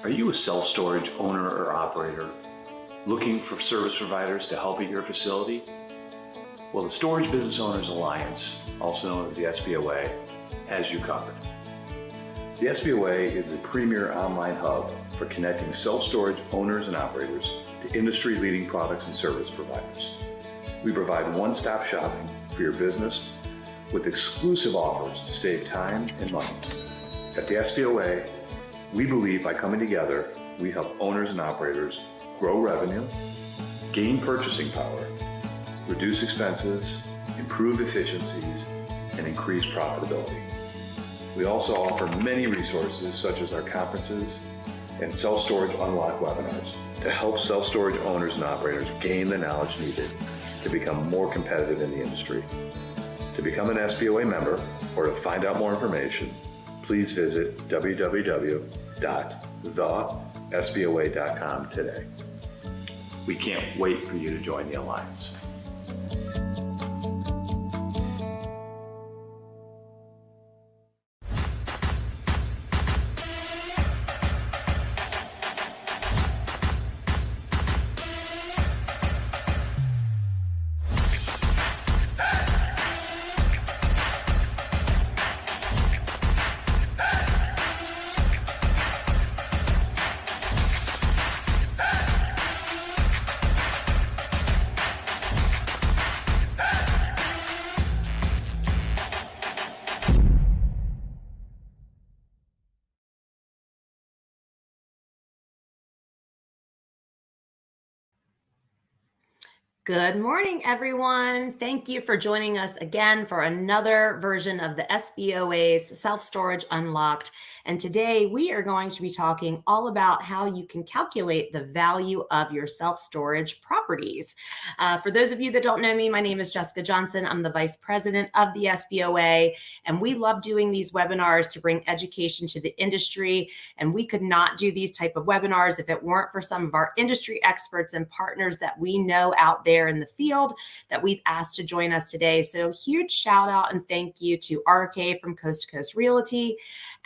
Are you a self-storage owner or operator looking for service providers to help at your facility? Well, the Storage Business Owners Alliance, also known as the SBOA, has you covered. The SBOA is the premier online hub for connecting self-storage owners and operators to industry-leading products and service providers. We provide one-stop shopping for your business with exclusive offers to save time and money. At the SBOA, we believe by coming together, we help owners and operators grow revenue, gain purchasing power, reduce expenses, improve efficiencies, and increase profitability. We also offer many resources such as our conferences and self-storage unlock webinars to help self-storage owners and operators gain the knowledge needed to become more competitive in the industry. To become an SBOA member or to find out more information, please visit www.thesboa.com today. We can't wait for you to join the Alliance. Good morning, everyone. Thank you for joining us again for another version of the SBOA's Self-Storage Unlocked. And today we are going to be talking all about how you can calculate the value of your self-storage properties. For those of you that don't know me, my name is Jessica Johnson. I'm the Vice President of the SBOA, and we love doing these webinars to bring education to the industry. And we could not do these type of webinars if it weren't for some of our industry experts and partners that we know out there in the field that we've asked to join us today. So huge shout out and thank you to RK from Coast to Coast Realty,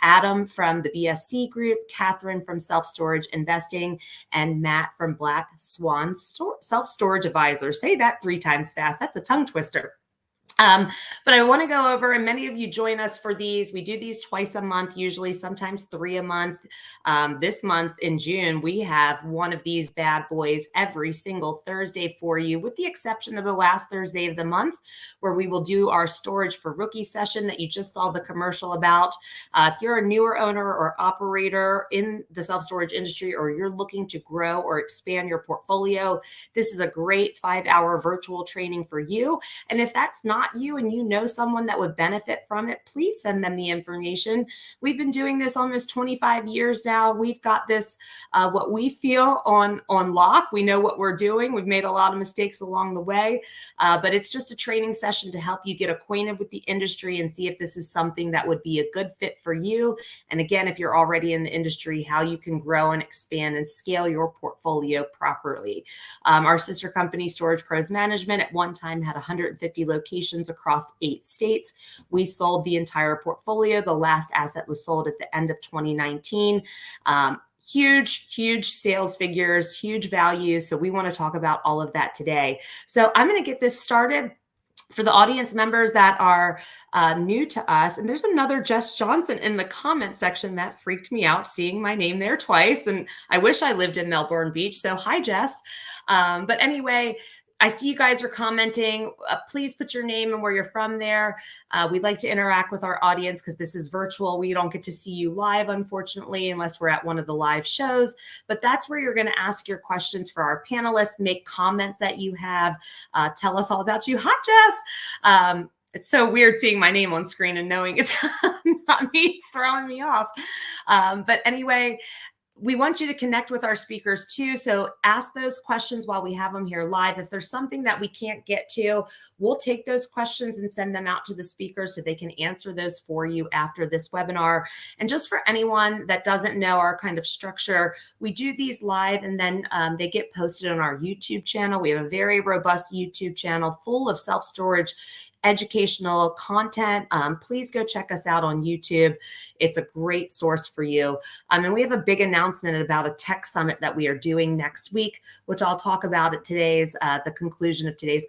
Adam from the BSC Group, Kathryn from Self Storage Investing, and Matt from Black Swan Self Storage Advisors. Say that 3 times fast. That's a tongue twister. But I want to go over, and many of you join us for these. We do these twice a month, usually sometimes 3 a month. This month in June, we have one of these bad boys every single Thursday for you, with the exception of the last Thursday of the month, where we will do our Storage for Rookie session that you just saw the commercial about. If you're a newer owner or operator in the self-storage industry, or you're looking to grow or expand your portfolio, this is a great 5-hour virtual training for you. And if that's not you and you know someone that would benefit from it, please send them the information. We've been doing this almost 25 years now. We've got this, what we feel on lock. We know what we're doing. We've made a lot of mistakes along the way, but it's just a training session to help you get acquainted with the industry and see if this is something that would be a good fit for you. And again, if you're already in the industry, how you can grow and expand and scale your portfolio properly. Our sister company, Storage Pros Management, at one time had 150 locations across 8 states. We sold the entire portfolio. The last asset was sold at the end of 2019. Huge sales figures, huge value. So we want to talk about all of that today. So I'm going to get this started. For the audience members that are new to us, and there's another Jess Johnson in the comment section that freaked me out seeing my name there twice. And I wish I lived in Melbourne Beach. So hi, Jess. But anyway, I see you guys are commenting. Please put your name and where you're from there. We'd like to interact with our audience because this is virtual. We don't get to see you live, unfortunately, unless we're at one of the live shows. But that's where you're going to ask your questions for our panelists, make comments that you have, tell us all about you. Hi, Jess. It's so weird seeing my name on screen and knowing it's not me, throwing me off. But anyway, we want you to connect with our speakers too. So ask those questions while we have them here live. If there's something that we can't get to, we'll take those questions and send them out to the speakers so they can answer those for you after this webinar. And just for anyone that doesn't know our kind of structure, we do these live and then they get posted on our YouTube channel. We have a very robust YouTube channel full of self-storage educational content. Please go check us out on YouTube. It's a great source for you. And we have a big announcement about a tech summit that we are doing next week, which I'll talk about at today's, the conclusion of today's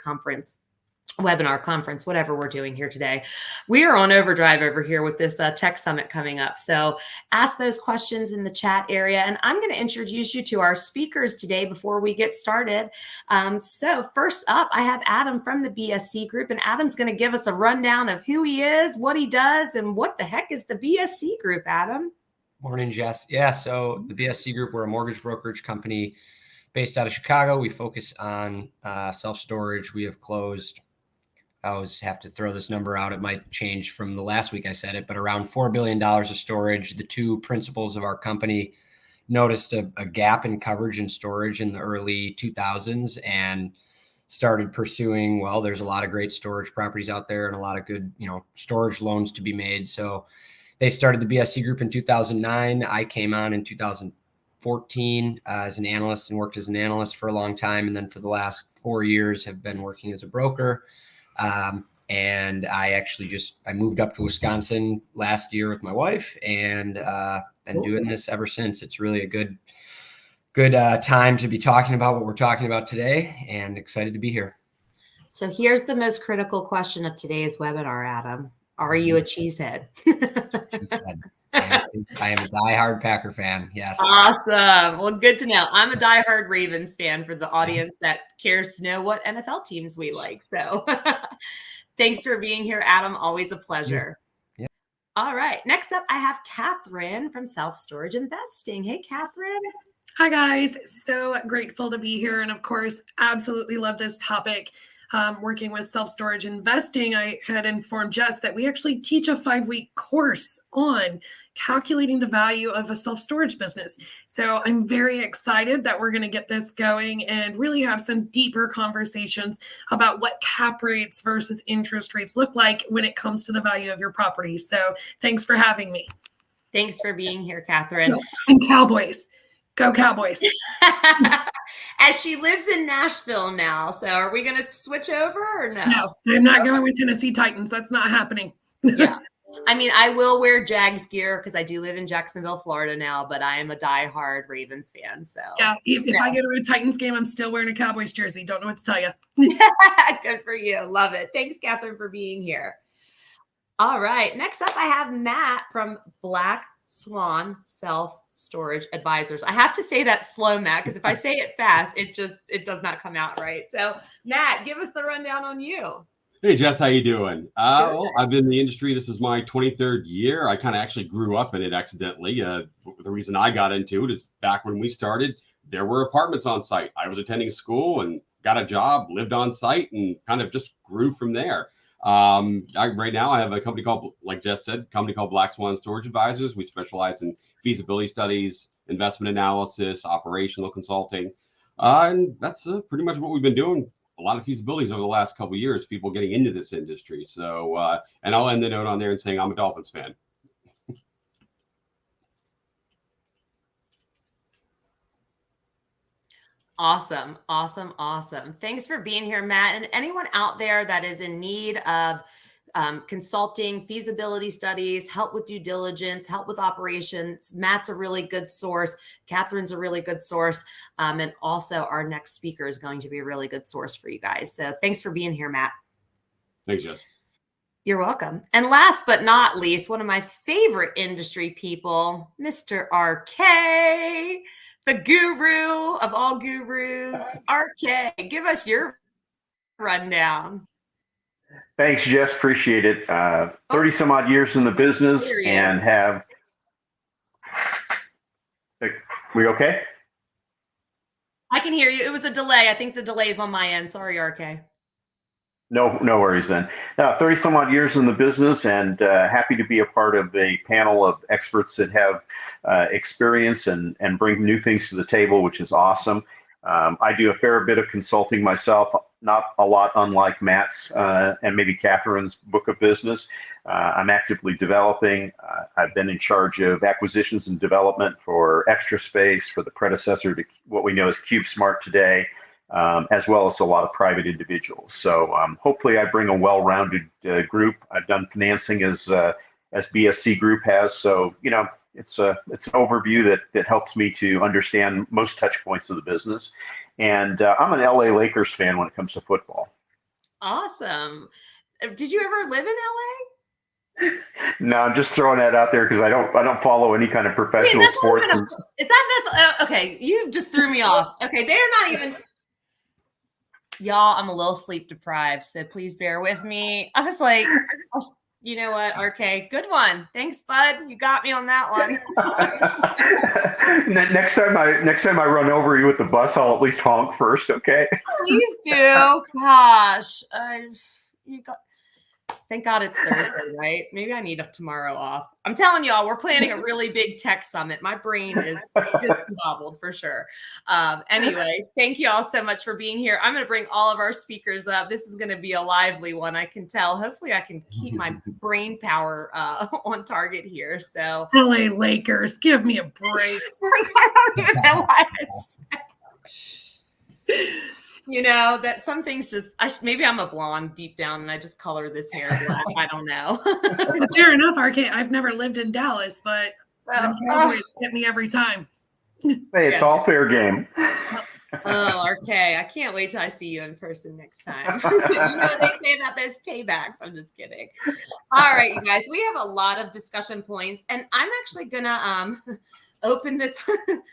webinar conference, whatever we're doing here today. We are on overdrive over here with this tech summit coming up. So ask those questions in the chat area. And I'm going to introduce you to our speakers today before we get started. So first up, I have Adam from the BSC group, and Adam's going to give us a rundown of who he is, what he does, and what the heck is the BSC group, Adam? Morning, Jess. Yeah, so the BSC group, we're a mortgage brokerage company based out of Chicago. We focus on self-storage. We have closed, I always have to throw this number out. It might change from the last week I said it, but around $4 billion of storage. The two principals of our company noticed a gap in coverage and storage in the early 2000s and started pursuing, well, there's a lot of great storage properties out there and a lot of good, storage loans to be made. So they started the BSC group in 2009. I came on in 2014 as an analyst and worked as an analyst for a long time. And then for the last 4 years have been working as a broker. And I moved up to Wisconsin last year with my wife and been doing this ever since. It's really a good time to be talking about what we're talking about today, and excited to be here. So here's the most critical question of today's webinar, Adam. Are you a cheesehead? I am a diehard Packer fan. Yes. Awesome. Well, good to know. I'm a diehard Ravens fan for the audience that cares to know what NFL teams we like. So thanks for being here, Adam. Always a pleasure. Yeah. All right. Next up, I have Kathryn from Self Storage Investing. Hey, Kathryn. Hi, guys. So grateful to be here. And of course, absolutely love this topic. Working with self-storage investing, I had informed Jess that we actually teach a 5-week course on calculating the value of a self-storage business. So I'm very excited that we're going to get this going and really have some deeper conversations about what cap rates versus interest rates look like when it comes to the value of your property. So thanks for having me. Thanks for being here, Kathryn. And Cowboys. Go Cowboys. As she lives in Nashville now. So are we going to switch over or no? No, I'm not going with Tennessee Titans. That's not happening. Yeah. I mean, I will wear Jags gear because I do live in Jacksonville, Florida now, but I am a diehard Ravens fan. So yeah, if I go to a Titans game, I'm still wearing a Cowboys jersey. Don't know what to tell you. Good for you. Love it. Thanks, Kathryn, for being here. All right. Next up, I have Matt from Black Swan Self-Storage Advisors. I have to say that slow, Matt, because if I say it fast, it does not come out right. So, Matt, give us the rundown on you. Hey, Jess, how you doing? Well, I've been in the industry. This is my 23rd year. I kind of actually grew up in it accidentally. The reason I got into it is back when we started, there were apartments on site. I was attending school and got a job, lived on site, and kind of just grew from there. Right now I have a company called, like Jess said, Black Swan Storage Advisors. We specialize in feasibility studies, investment analysis, operational consulting. And that's pretty much what we've been doing. A lot of feasibilities over the last couple of years, people getting into this industry. So, and I'll end the note on there and saying I'm a Dolphins fan. Awesome. Awesome. Awesome. Thanks for being here, Matt. And anyone out there that is in need of consulting, feasibility studies, help with due diligence, help with operations, Matt's a really good source. Kathryn's a really good source. And also our next speaker is going to be a really good source for you guys. So thanks for being here, Matt. Thanks, Jess. You're welcome. And last but not least, one of my favorite industry people, Mr. RK, the guru of all gurus. RK, give us your rundown. Thanks, Jess. Appreciate it. 30 some odd years in the business and have. We okay? I can hear you. It was a delay. I think the delay is on my end. Sorry, RK. No worries then. 30 some odd years in the business, and happy to be a part of a panel of experts that have experience and bring new things to the table, which is awesome. I do a fair bit of consulting myself, not a lot unlike Matt's and maybe Kathryn's book of business. I'm actively developing. I've been in charge of acquisitions and development for Extra Space, for the predecessor to what we know as CubeSmart today, as well as a lot of private individuals. So hopefully I bring a well-rounded group. I've done financing as BSC Group has. So, it's an overview that helps me to understand most touch points of the business. And I'm an LA Lakers fan when it comes to football. Awesome. Did you ever live in LA? No, I'm just throwing that out there because I don't follow any kind of professional sports. Is that's okay? You just threw me off. Okay, they're not even. Y'all, I'm a little sleep deprived, so please bear with me. I was like, you know what, RK, good one. Thanks, bud. You got me on that one. Next time I run over you with the bus, I'll at least honk first, okay? Please do. Gosh, thank God it's Thursday, right? Maybe I need tomorrow off. I'm telling y'all, we're planning a really big tech summit. My brain is discombobbled for sure. Anyway, thank you all so much for being here. I'm going to bring all of our speakers up. This is going to be a lively one, I can tell. Hopefully I can keep my brain power on target here. So LA Lakers, give me a break. I don't even know why I said that some things just, maybe I'm a blonde deep down and I just color this hair black. I don't know. Fair enough, RK. I've never lived in Dallas, but the Cowboys get me every time. Hey, it's all fair game. Oh, RK. I can't wait till I see you in person next time. They say about those paybacks. I'm just kidding. All right, you guys, we have a lot of discussion points, and I'm actually going to open this.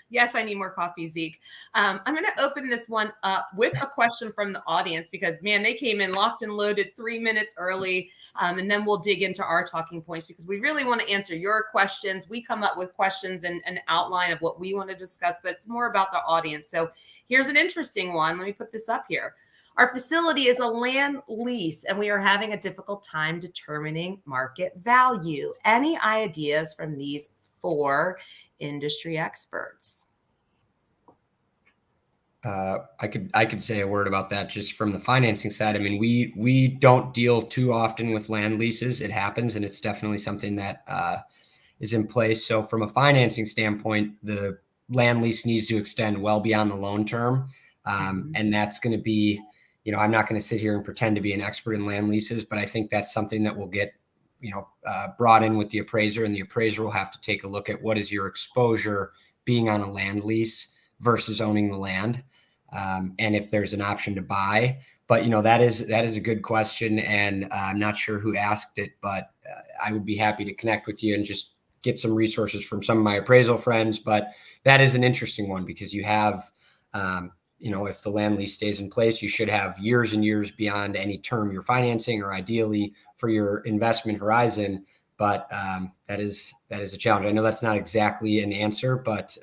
Yes, I need more coffee, Zeke. I'm going to open this one up with a question from the audience because, man, they came in locked and loaded 3 minutes early. And then we'll dig into our talking points because we really want to answer your questions. We come up with questions and an outline of what we want to discuss, but it's more about the audience. So here's an interesting one. Let me put this up here. Our facility is a land lease, and we are having a difficult time determining market value. Any ideas from these 4 industry experts? I could say a word about that just from the financing side. I mean, we don't deal too often with land leases. It happens, and it's definitely something that is in place. So from a financing standpoint, the land lease needs to extend well beyond the loan term. And that's going to be, I'm not going to sit here and pretend to be an expert in land leases, but I think that's something that will get brought in with the appraiser, and the appraiser will have to take a look at what is your exposure being on a land lease versus owning the land. And if there's an option to buy, but that is a good question. And I'm not sure who asked it, but I would be happy to connect with you and just get some resources from some of my appraisal friends. But that is an interesting one because you have, if the land lease stays in place, you should have years and years beyond any term you're financing, or ideally for your investment horizon. But that is a challenge. I know that's not exactly an answer, but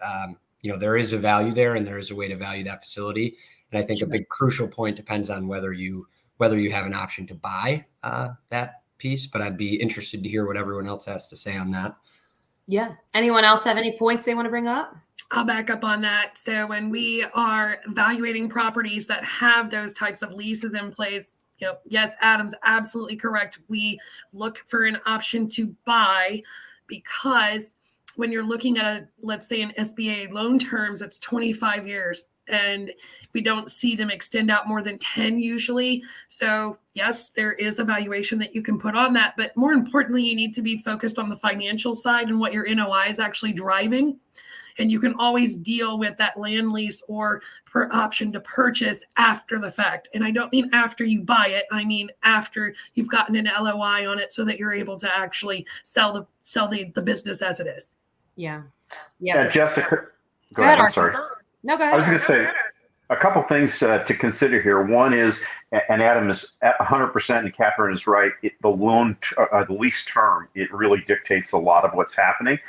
there is a value there, and there is a way to value that facility. And I think a big crucial point depends on whether you have an option to buy that piece. But I'd be interested to hear what everyone else has to say on that. Yeah. Anyone else have any points they want to bring up? I'll back up on that. So when we are evaluating properties that have those types of leases in place, yes, Adam's absolutely correct. We look for an option to buy because when you're looking at let's say an SBA loan terms, it's 25 years and we don't see them extend out more than 10 usually. So yes, there is a valuation that you can put on that, but more importantly, you need to be focused on the financial side and what your NOI is actually driving. And you can always deal with that land lease or per option to purchase after the fact. And I don't mean after you buy it. I mean after you've gotten an LOI on it so that you're able to actually sell the business as it is. Yeah. Jessica, go ahead. I'm sorry. No, go ahead. I was going to say a couple things to consider here. One is, and Adam is 100%, and Kathryn is right. The lease term, it really dictates a lot of what's happening.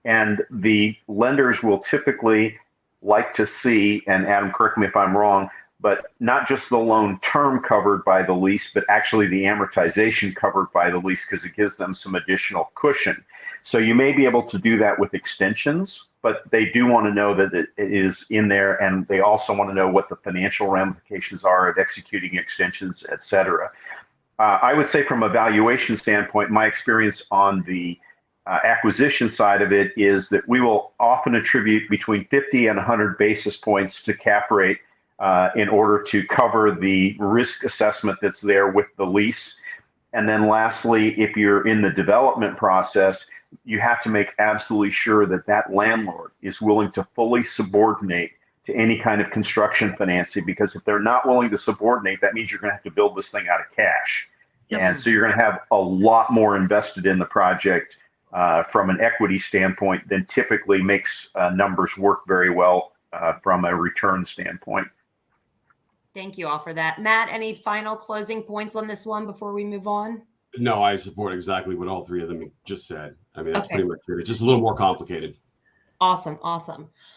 And the lenders will typically like to see, and Adam, correct me if I'm wrong, but not just the loan term covered by the lease, but actually the amortization covered by the lease, because it gives them some additional cushion. So you may be able to do that with extensions, but they do want to know that it is in there, and they also want to know what the financial ramifications are of executing extensions, et cetera. I would say from a valuation standpoint, my experience on the acquisition side of it is that we will often attribute between 50 and 100 basis points to cap rate in order to cover the risk assessment that's there with the lease. And then lastly, if you're in the development process, you have to make absolutely sure that that landlord is willing to fully subordinate to any kind of construction financing, because if they're not willing to subordinate, that means you're going to have to build this thing out of cash. Yep. And so you're going to have a lot more invested in the project from an equity standpoint than typically makes numbers work very well from a return standpoint. Thank you all for that. Matt, any final closing points on this one before we move on? No, I support exactly what all three of them just said. I mean, that's Okay. pretty much it. It's just a little more complicated. Awesome.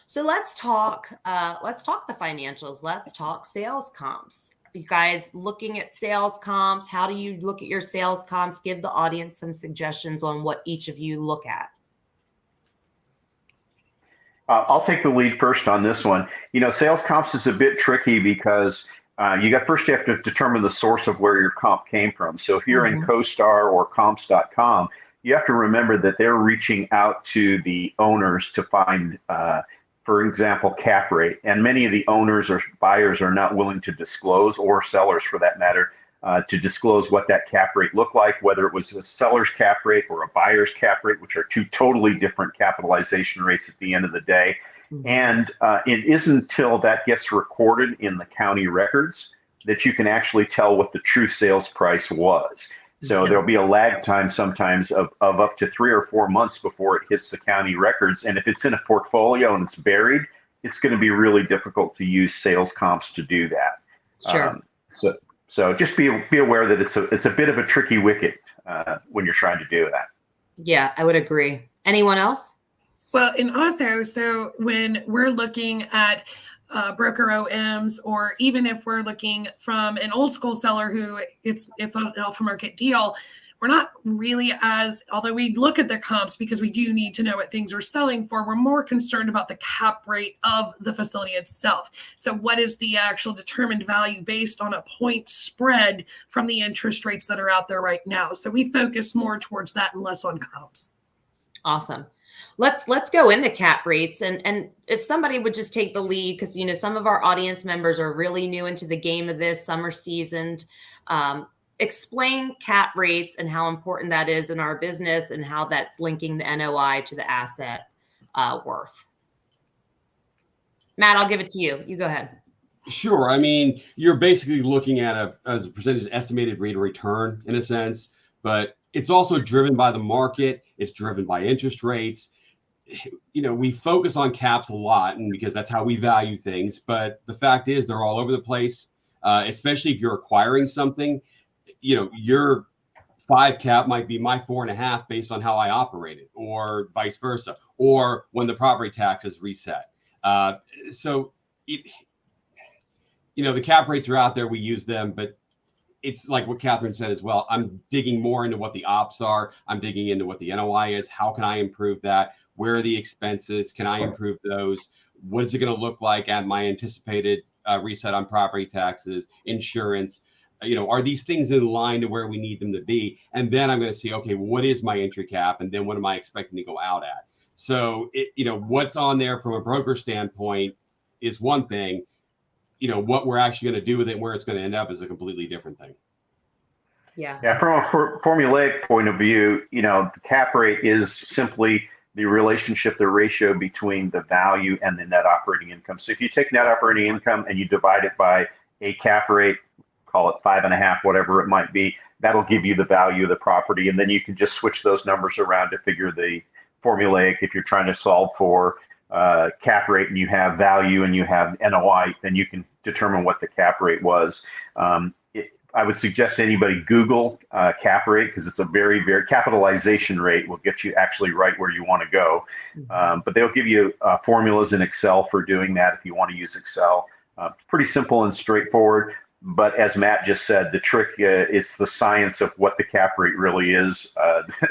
So let's talk the financials. Let's talk sales comps. You guys looking at sales comps, how do you look at your sales comps? Give the audience some suggestions on what each of you look at. I'll take the lead first on this one. Sales comps is a bit tricky because you have to determine the source of where your comp came from. So if you're in CoStar or comps.com, you have to remember that they're reaching out to the owners to find, for example, cap rate. And many of the owners or buyers are not willing to disclose, or sellers for that matter, to disclose what that cap rate looked like, whether it was a seller's cap rate or a buyer's cap rate, which are two totally different capitalization rates at the end of the day. And it isn't until that gets recorded in the county records that you can actually tell what the true sales price was. So there'll be a lag time sometimes of up to 3 or 4 months before it hits the county records. And if it's in a portfolio and it's buried, it's going to be really difficult to use sales comps to do that. Sure. So just be aware that it's a bit of a tricky wicket when you're trying to do that. Yeah, I would agree. Anyone else? Well, and also, so when we're looking at broker OMs, or even if we're looking from an old school seller who it's on an off market deal, we're not really although we look at the comps because we do need to know what things are selling for, we're more concerned about the cap rate of the facility itself. So what is the actual determined value based on a point spread from the interest rates that are out there right now? So we focus more towards that and less on comps. Awesome. Let's go into cap rates, and if somebody would just take the lead, because some of our audience members are really new into the game of this, some are seasoned. Explain cap rates and how important that is in our business and how that's linking the NOI to the asset worth. Matt, I'll give it to you. You go ahead. Sure. I mean, you're basically looking at as a percentage estimated rate of return in a sense, but it's also driven by the market. It's driven by interest rates. We focus on caps a lot, and because that's how we value things. But the fact is, they're all over the place, especially if you're acquiring something. Your 5 cap might be my 4.5 based on how I operate it, or vice versa, or when the property tax is reset. The cap rates are out there. We use them, but it's like what Kathryn said as well. I'm digging more into what the ops are. I'm digging into what the NOI is. How can I improve that? Where are the expenses? Can I improve those? What is it going to look like at my anticipated reset on property taxes, insurance? Are these things in line to where we need them to be? And then I'm going to see, okay, what is my entry cap? And then what am I expecting to go out at? So, what's on there from a broker standpoint is one thing. What we're actually going to do with it and where it's going to end up is a completely different thing. Yeah. From a formulaic point of view, the cap rate is simply the relationship, the ratio between the value and the net operating income. So if you take net operating income and you divide it by a cap rate, call it 5.5, whatever it might be, that'll give you the value of the property. And then you can just switch those numbers around to figure the formulaic. If you're trying to solve for cap rate and you have value and you have NOI, then you can determine what the cap rate was. I would suggest anybody Google cap rate, because it's a very, very capitalization rate will get you actually right where you want to go. But they'll give you formulas in Excel for doing that if you want to use Excel. Pretty simple and straightforward. But as Matt just said, the trick is the science of what the cap rate really is.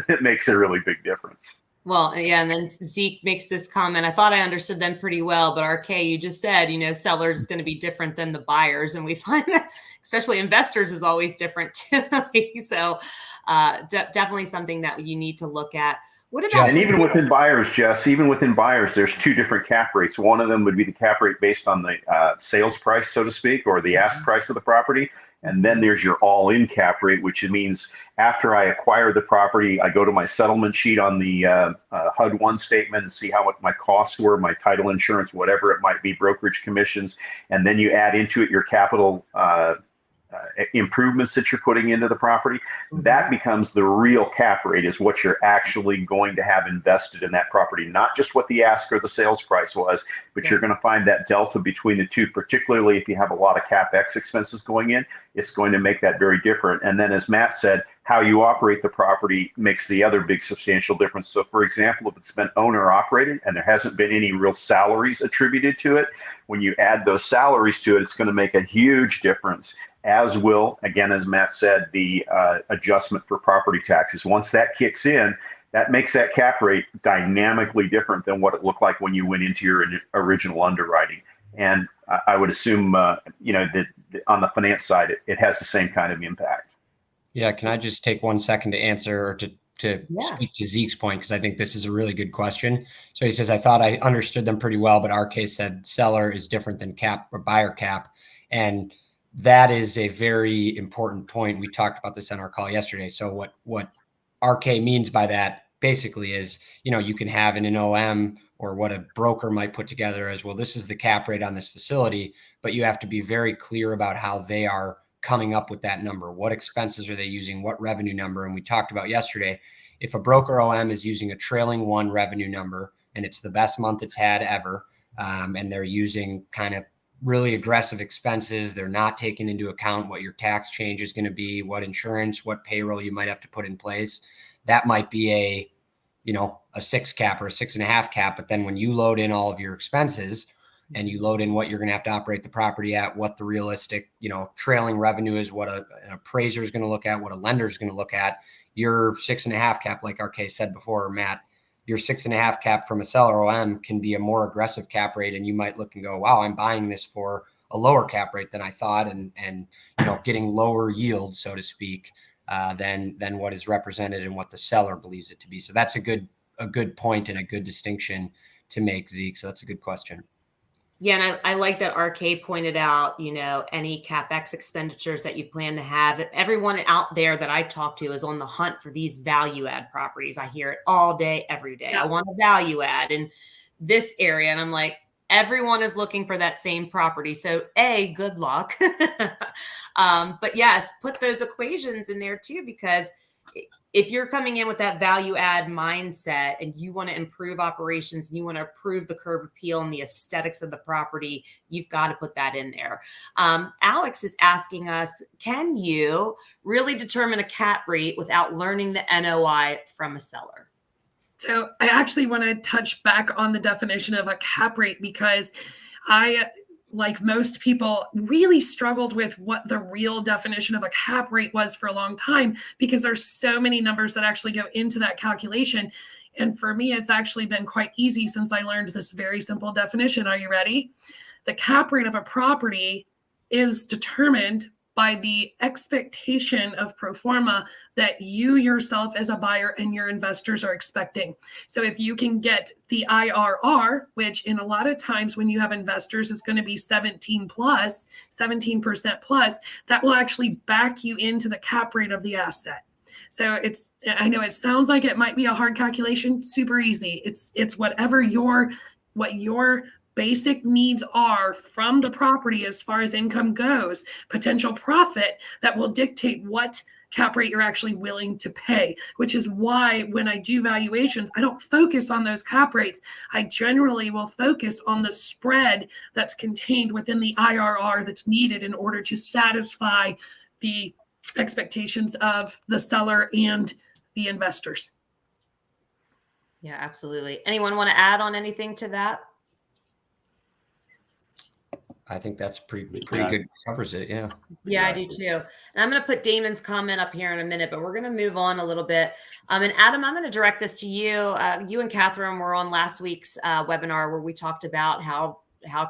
That makes a really big difference. Well, yeah, and then Zeke makes this comment. I thought I understood them pretty well, but RK, you just said, sellers is going to be different than the buyers, and we find that, especially investors, is always different too. So, definitely something that you need to look at. What about? And even within buyers, Jess, there's two different cap rates. One of them would be the cap rate based on the sales price, so to speak, or the ask price of the property. And then there's your all-in cap rate, which means after I acquire the property, I go to my settlement sheet on the HUD-1 statement and see how what my costs were, my title insurance, whatever it might be, brokerage commissions, and then you add into it your capital improvements that you're putting into the property. That becomes the real cap rate, is what you're actually going to have invested in that property, not just what the ask or the sales price was, but you're going to find that delta between the two, particularly if you have a lot of CapEx expenses going in. It's going to make that very different. And then, as Matt said, how you operate the property makes the other big substantial difference. So for example, if it's been owner operated and there hasn't been any real salaries attributed to it, when you add those salaries to it, it's going to make a huge difference, as will, again, as Matt said, the adjustment for property taxes. Once that kicks in, that makes that cap rate dynamically different than what it looked like when you went into your original underwriting. And I would assume, that on the finance side, it has the same kind of impact. Yeah, can I just take 1 second to answer, or to speak to Zeke's point, because I think this is a really good question. So he says, I thought I understood them pretty well, but RK said seller is different than cap or buyer cap. And that is a very important point. We talked about this on our call yesterday. So what RK means by that basically is, you can have in an OM, or what a broker might put together as, well, this is the cap rate on this facility, but you have to be very clear about how they are coming up with that number. What expenses are they using? What revenue number? And we talked about yesterday, if a broker OM is using a trailing one revenue number and it's the best month it's had ever, and they're using kind of really aggressive expenses, they're not taking into account what your tax change is going to be, what insurance, what payroll you might have to put in place, that might be a 6 cap or a 6.5 cap. But then when you load in all of your expenses and you load in what you're going to have to operate the property at, what the realistic, trailing revenue is, what an appraiser is going to look at, what a lender is going to look at, your 6.5 cap, like RK said before, Matt, your 6.5 cap from a seller OM can be a more aggressive cap rate. And you might look and go, wow, I'm buying this for a lower cap rate than I thought. And getting lower yield, so to speak, than what is represented and what the seller believes it to be. So that's a good point and a good distinction to make, Zeke. So that's a good question. Yeah, and I like that RK pointed out, any CapEx expenditures that you plan to have. Everyone out there that I talk to is on the hunt for these value add properties. I hear it all day, every day. Yeah. I want a value add in this area. And I'm like, everyone is looking for that same property. So good luck. But yes, put those equations in there too, because if you're coming in with that value add mindset and you want to improve operations and you want to improve the curb appeal and the aesthetics of the property, you've got to put that in there. Alex is asking us, can you really determine a cap rate without learning the NOI from a seller? So I actually want to touch back on the definition of a cap rate, because I, like most people, really struggled with what the real definition of a cap rate was for a long time, because there's so many numbers that actually go into that calculation. And for me, it's actually been quite easy since I learned this very simple definition. Are you ready? The cap rate of a property is determined by the expectation of pro forma that you yourself as a buyer and your investors are expecting. So if you can get the IRR, which in a lot of times when you have investors, it's going to be 17% plus, that will actually back you into the cap rate of the asset. So I know it sounds like it might be a hard calculation, super easy. It's what your basic needs are from the property as far as income goes, potential profit, that will dictate what cap rate you're actually willing to pay, which is why when I do valuations, I don't focus on those cap rates. I generally will focus on the spread that's contained within the IRR that's needed in order to satisfy the expectations of the seller and the investors. Yeah, absolutely. Anyone want to add on anything to that? I think that's pretty Yeah. good. Covers it. Yeah. Yeah, I do too. And I'm going to put Damon's comment up here in a minute, but we're going to move on a little bit. And Adam, I'm going to direct this to you. You and Kathryn were on last week's webinar where we talked about how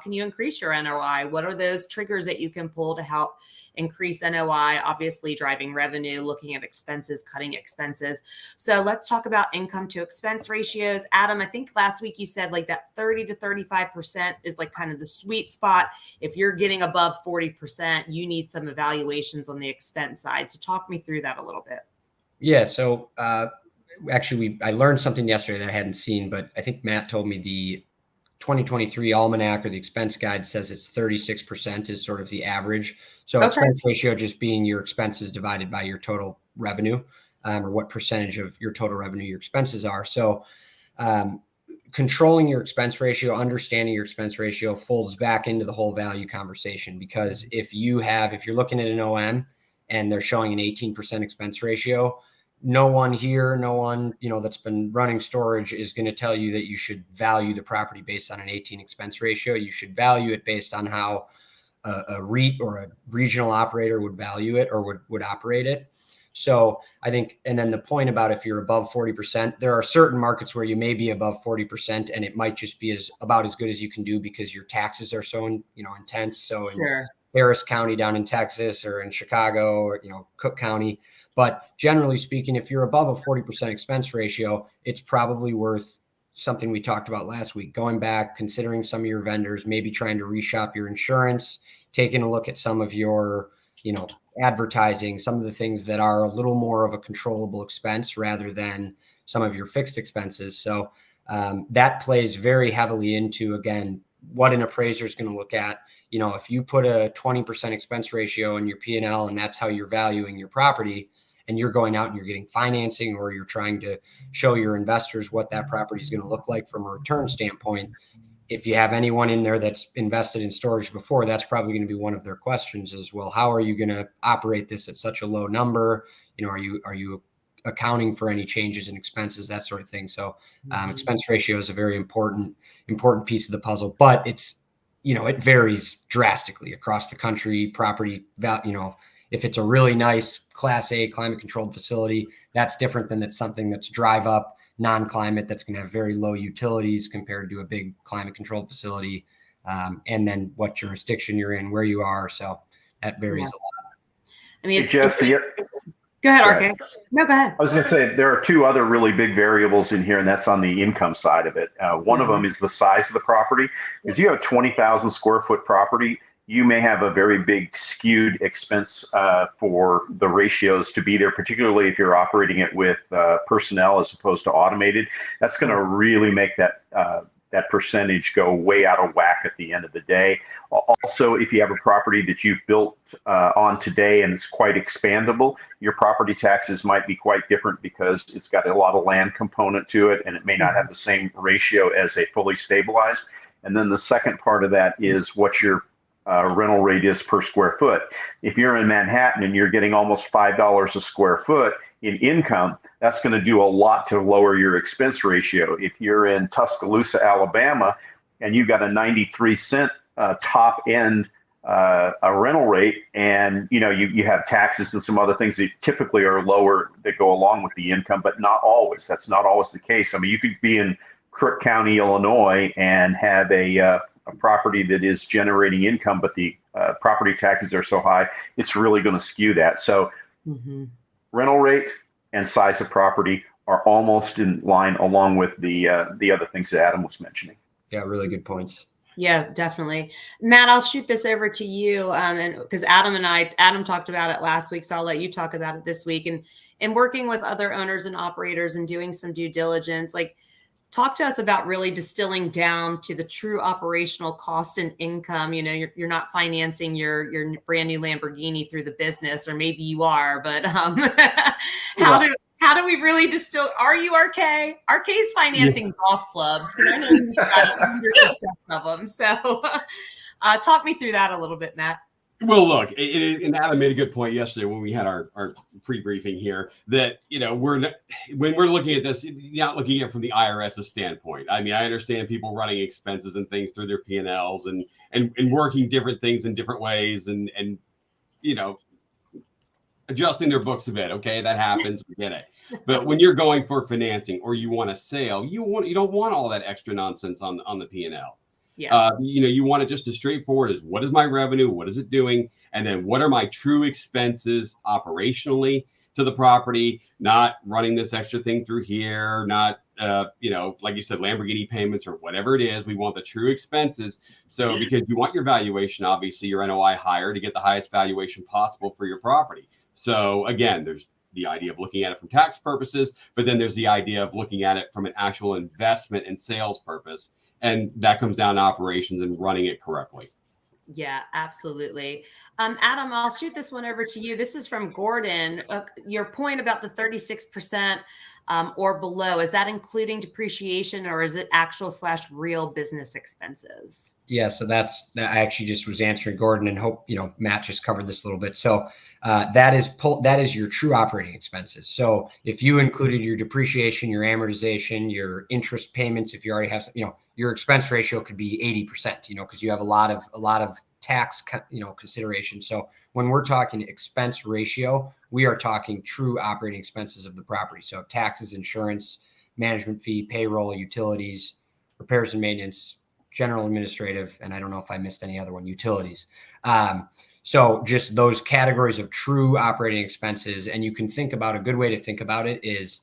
can you increase your NOI? What are those triggers that you can pull to help increase NOI? Obviously, driving revenue, looking at expenses, cutting expenses. So let's talk about income to expense ratios. Adam, I think last week you said like that 30 to 35% is like kind of the sweet spot. If you're getting above 40%, you need some evaluations on the expense side. So talk me through that a little bit. Yeah. So actually, I learned something yesterday that I hadn't seen, but I think Matt told me the 2023 Almanac or the expense guide says it's 36% is sort of the average. So expense ratio just being your expenses divided by your total revenue, or what percentage of your total revenue your expenses are. So controlling your expense ratio, understanding your expense ratio folds back into the whole value conversation, because if you're looking at an OM and they're showing an 18% expense ratio, no one that's been running storage is going to tell you that you should value the property based on an 18 expense ratio. You should value it based on how a REIT or a regional operator would value it or would operate it. So I think, and then the point about if you're above 40%, there are certain markets where you may be above 40% and it might just be about as good as you can do because your taxes are so intense. So in Harris County down in Texas or in Chicago or, Cook County. But generally speaking, if you're above a 40% expense ratio, it's probably worth something we talked about last week, going back, considering some of your vendors, maybe trying to reshop your insurance, taking a look at some of your, advertising, some of the things that are a little more of a controllable expense rather than some of your fixed expenses. So that plays very heavily into, again, what an appraiser is going to look at. If you put a 20% expense ratio in your P&L and that's how you're valuing your property, and you're going out and you're getting financing, or you're trying to show your investors what that property is going to look like from a return standpoint, if you have anyone in there that's invested in storage before, that's probably going to be one of their questions as well. How are you going to operate this at such a low number? Are you accounting for any changes in expenses, that sort of thing? So expense ratio is a very important piece of the puzzle, but it's, it varies drastically across the country. Property value, if it's a really nice Class A climate controlled facility, that's different than it's something that's drive up non-climate that's going to have very low utilities compared to a big climate controlled facility. And then what jurisdiction you're in, where you are. So that varies a lot. I mean, Jesse, go ahead, RK. No, go ahead. I was going to say there are two other really big variables in here, and that's on the income side of it. One of them is the size of the property. If you have a 20,000 square foot property, you may have a very big skewed expense for the ratios to be there, particularly if you're operating it with personnel as opposed to automated. That's going to really make that percentage go way out of whack at the end of the day. Also, if you have a property that you've built on today and it's quite expandable, your property taxes might be quite different because it's got a lot of land component to it, and it may not have the same ratio as a fully stabilized. And then the second part of that is what your rental rate is per square foot. If you're in Manhattan and you're getting almost $5 a square foot in income, that's going to do a lot to lower your expense ratio. If you're in Tuscaloosa, Alabama, and you've got a 93-cent top end a rental rate, and you have taxes and some other things that typically are lower that go along with the income, but not always. That's not always the case. I mean, you could be in Crook County, Illinois, and have a property that is generating income, but the property taxes are so high, it's really going to skew that. So rental rate and size of property are almost in line, along with the other things that Adam was mentioning. Yeah, really good points. Yeah, definitely. Matt, I'll shoot this over to you. And because Adam talked about it last week, so I'll let you talk about it this week. And working with other owners and operators and doing some due diligence, talk to us about really distilling down to the true operational cost and income. You're not financing your brand new Lamborghini through the business, or maybe you are, but how do we really distill? Are you RK? RK's financing golf clubs, because I know he's got hundreds of them. So talk me through that a little bit, Matt. Well, look, and Adam made a good point yesterday when we had our pre-briefing here that, when we're looking at this, you're not looking at it from the IRS's standpoint. I mean, I understand people running expenses and things through their P&Ls and working different things in different ways and adjusting their books a bit. Okay, that happens. We get it. But when you're going for financing or you want a sale, you don't want all that extra nonsense on the P&L. Yeah. You want it just as straightforward as what is my revenue, what is it doing, and then what are my true expenses operationally to the property, not running this extra thing through here, not, like you said, Lamborghini payments or whatever it is. We want the true expenses. So because you want your valuation, obviously your NOI higher to get the highest valuation possible for your property. So again, there's the idea of looking at it from tax purposes, but then there's the idea of looking at it from an actual investment and sales purpose. And that comes down to operations and running it correctly. Yeah, absolutely. Adam, I'll shoot this one over to you. This is from Gordon. Your point about the 36% or below, is that including depreciation or is it actual / real business expenses? Yeah, so I actually just was answering Gordon and hope, Matt just covered this a little bit. So that is your true operating expenses. So if you included your depreciation, your amortization, your interest payments, if you already have, your expense ratio could be 80%, because you have a lot of tax, consideration. So when we're talking expense ratio, we are talking true operating expenses of the property. So taxes, insurance, management fee, payroll, utilities, repairs and maintenance, general administrative, and I don't know if I missed any other one, utilities. So just those categories of true operating expenses. And you can think about a good way to think about it is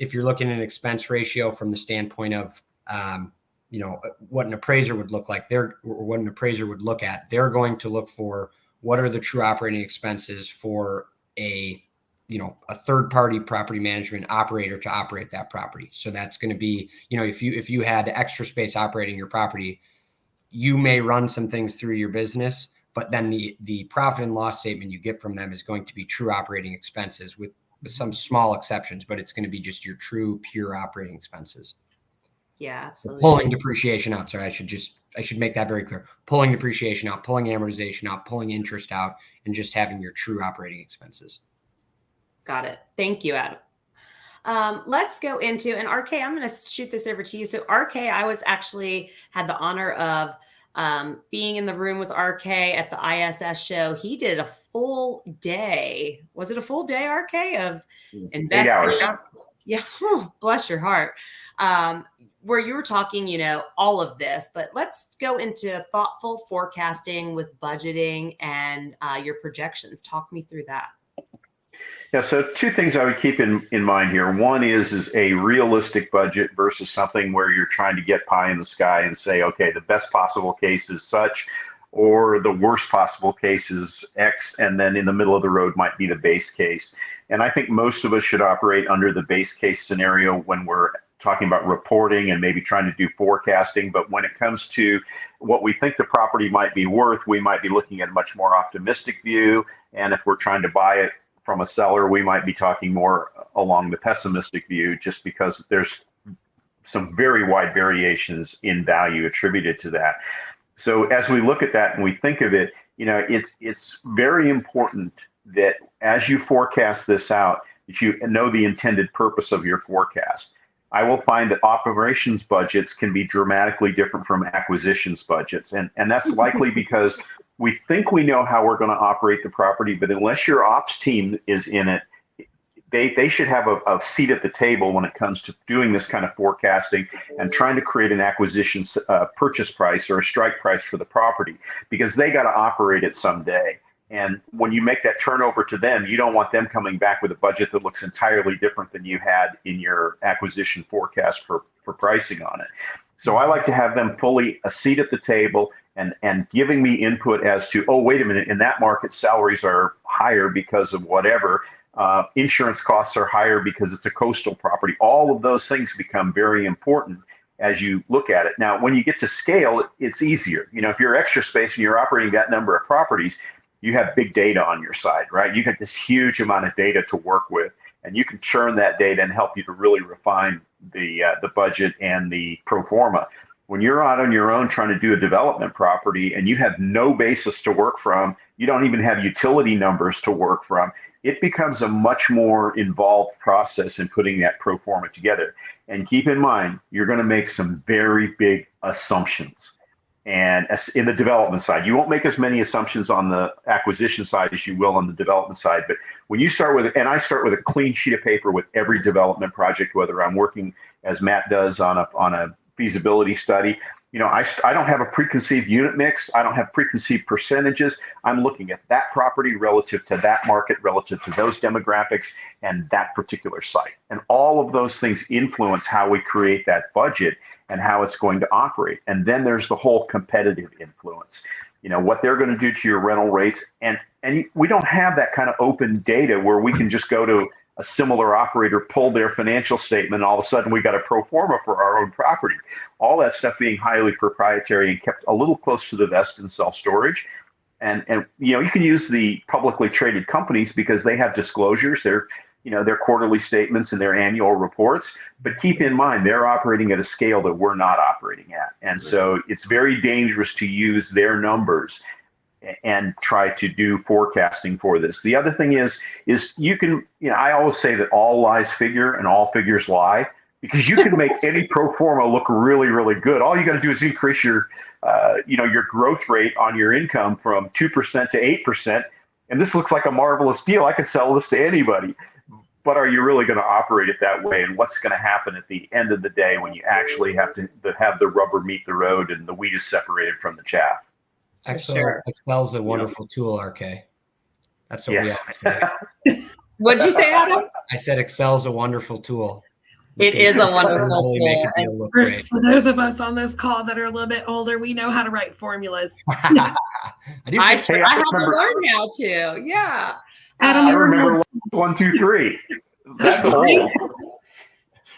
if you're looking at an expense ratio from the standpoint of, what an appraiser would look like what an appraiser would look at, they're going to look for what are the true operating expenses for a third party property management operator to operate that property. So that's going to be, if you had extra space operating your property, you may run some things through your business, but then the profit and loss statement you get from them is going to be true operating expenses with some small exceptions, but it's going to be just your true pure operating expenses. Yeah, absolutely. Pulling depreciation out. Sorry, I should make that very clear. Pulling depreciation out, pulling amortization out, pulling interest out, and just having your true operating expenses. Got it. Thank you, Adam. Let's go into, and RK, I'm going to shoot this over to you. So RK, I had the honor of being in the room with RK at the ISS show. He did a full day. Was it a full day, RK, of investing? Yeah, bless your heart. Where you were talking, all of this, but let's go into thoughtful forecasting with budgeting and your projections. Talk me through that. Yeah, so two things I would keep in mind here. One is a realistic budget versus something where you're trying to get pie in the sky and say, okay, the best possible case is such, or the worst possible case is X, and then in the middle of the road might be the base case. And I think most of us should operate under the base case scenario when we're talking about reporting and maybe trying to do forecasting. But when it comes to what we think the property might be worth, we might be looking at a much more optimistic view. And if we're trying to buy it from a seller, we might be talking more along the pessimistic view, just because there's some very wide variations in value attributed to that. So as we look at that and we think of it, it's very important that as you forecast this out, that you know the intended purpose of your forecast. I will find that operations budgets can be dramatically different from acquisitions budgets. And that's likely because we think we know how we're going to operate the property, but unless your ops team is in it, they should have a seat at the table when it comes to doing this kind of forecasting and trying to create an acquisition purchase price or a strike price for the property, because they got to operate it someday. And when you make that turnover to them, you don't want them coming back with a budget that looks entirely different than you had in your acquisition forecast for pricing on it. So I like to have them fully a seat at the table and giving me input as to, oh, wait a minute, in that market, salaries are higher because of whatever. Insurance costs are higher because it's a coastal property. All of those things become very important as you look at it. Now, when you get to scale, it's easier. If you're Extra Space and you're operating that number of properties, you have big data on your side, right? You got this huge amount of data to work with, and you can churn that data and help you to really refine the budget and the pro forma. When you're out on your own trying to do a development property and you have no basis to work from, You don't even have utility numbers to work from. It becomes a much more involved process in putting that pro forma together. And keep in mind, you're going to make some very big assumptions. And in the development side, you won't make as many assumptions on the acquisition side as you will on the development side. But when you start with, and I start with a clean sheet of paper with every development project, whether I'm working as Matt does on a feasibility study, I don't have a preconceived unit mix. I don't have preconceived percentages. I'm looking at that property relative to that market, relative to those demographics and that particular site. And all of those things influence how we create that budget and how it's going to operate. And then there's the whole competitive influence, what they're going to do to your rental rates. And we don't have that kind of open data where we can just go to a similar operator, pull their financial statement, and all of a sudden we got a pro forma for our own property. All that stuff being highly proprietary and kept a little close to the vest in self-storage. And you can use the publicly traded companies because they have disclosures, their quarterly statements and their annual reports. But keep in mind, they're operating at a scale that we're not operating at. And so it's very dangerous to use their numbers and try to do forecasting for this. The other thing is you can, I always say that all lies figure and all figures lie, because you can make any pro forma look really, really good. All you got to do is increase your growth rate on your income from 2% to 8%. And this looks like a marvelous deal. I could sell this to anybody. But are you really going to operate it that way? And what's going to happen at the end of the day when you actually have to have the rubber meet the road and the wheat is separated from the chaff? Excel's a wonderful tool, RK. That's what we all say. What'd you say, Adam? I said Excel's a wonderful tool. It is a wonderful Really make a deal look For great. those of us on this call that are a little bit older, we know how to write formulas. I I had to learn how to. Yeah. Adam, I remember 1, 2, 3. That's old.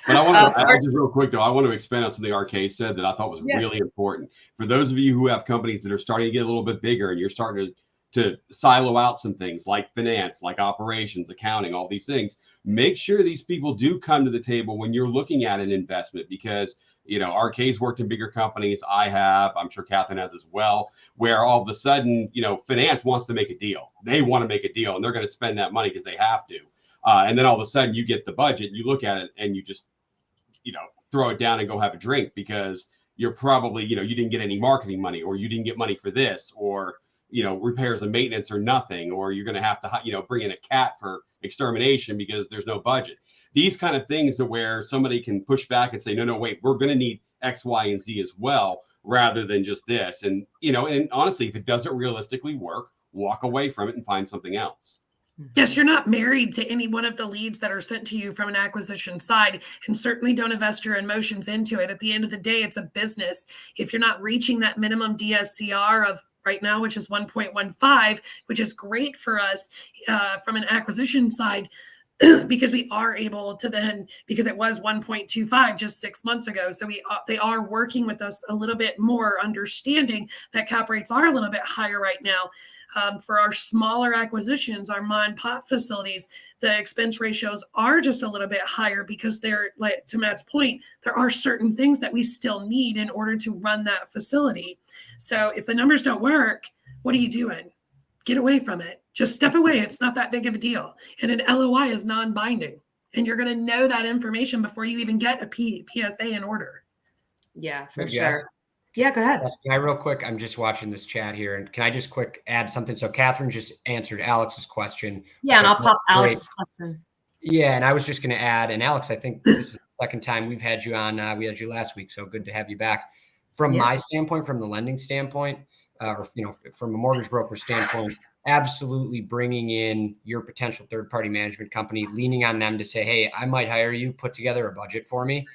But I want to just real quick, though, I want to expand on something RK said that I thought was really important. For those of you who have companies that are starting to get a little bit bigger and you're starting to silo out some things like finance, like operations, accounting, all these things, make sure these people do come to the table when you're looking at an investment, because RK's worked in bigger companies. I have, I'm sure Kathryn has as well, where all of a sudden, finance wants to make a deal. They want to make a deal and they're going to spend that money because they have to. And then all of a sudden you get the budget, you look at it and you just, throw it down and go have a drink because you're probably, you didn't get any marketing money, or you didn't get money for this, or, repairs and maintenance or nothing, or you're going to have to, bring in a cat for extermination because there's no budget. These kind of things to where somebody can push back and say, no, wait, we're going to need X, Y, and Z as well, rather than just this. And, and honestly, if it doesn't realistically work, walk away from it and find something else. Yes, you're not married to any one of the leads that are sent to you from an acquisition side, and certainly don't invest your emotions into it. At the end of the day, it's a business. If you're not reaching that minimum DSCR of right now, which is 1.15, which is great for us from an acquisition side, because we are able to then, because it was 1.25 just 6 months ago. So they are working with us a little bit more, understanding that cap rates are a little bit higher right now. For our smaller acquisitions, our mom and pop facilities, the expense ratios are just a little bit higher because they're, like to Matt's point, there are certain things that we still need in order to run that facility. So if the numbers don't work, what are you doing? Get away from it. Just step away. It's not that big of a deal. And an LOI is non-binding. And you're going to know that information before you even get a PSA in order. Yeah, for sure. Yeah, go ahead. Can I real quick? I'm just watching this chat here, and can I just quick add something? So Kathryn just answered Alex's question. Yeah, and I'll pop Alex's question. Yeah, and I was just going to add, and Alex, I think this is the second time we've had you on. We had you last week, so good to have you back. From my standpoint, from the lending standpoint, or from a mortgage broker standpoint, absolutely bringing in your potential third-party management company, leaning on them to say, hey, I might hire you, put together a budget for me.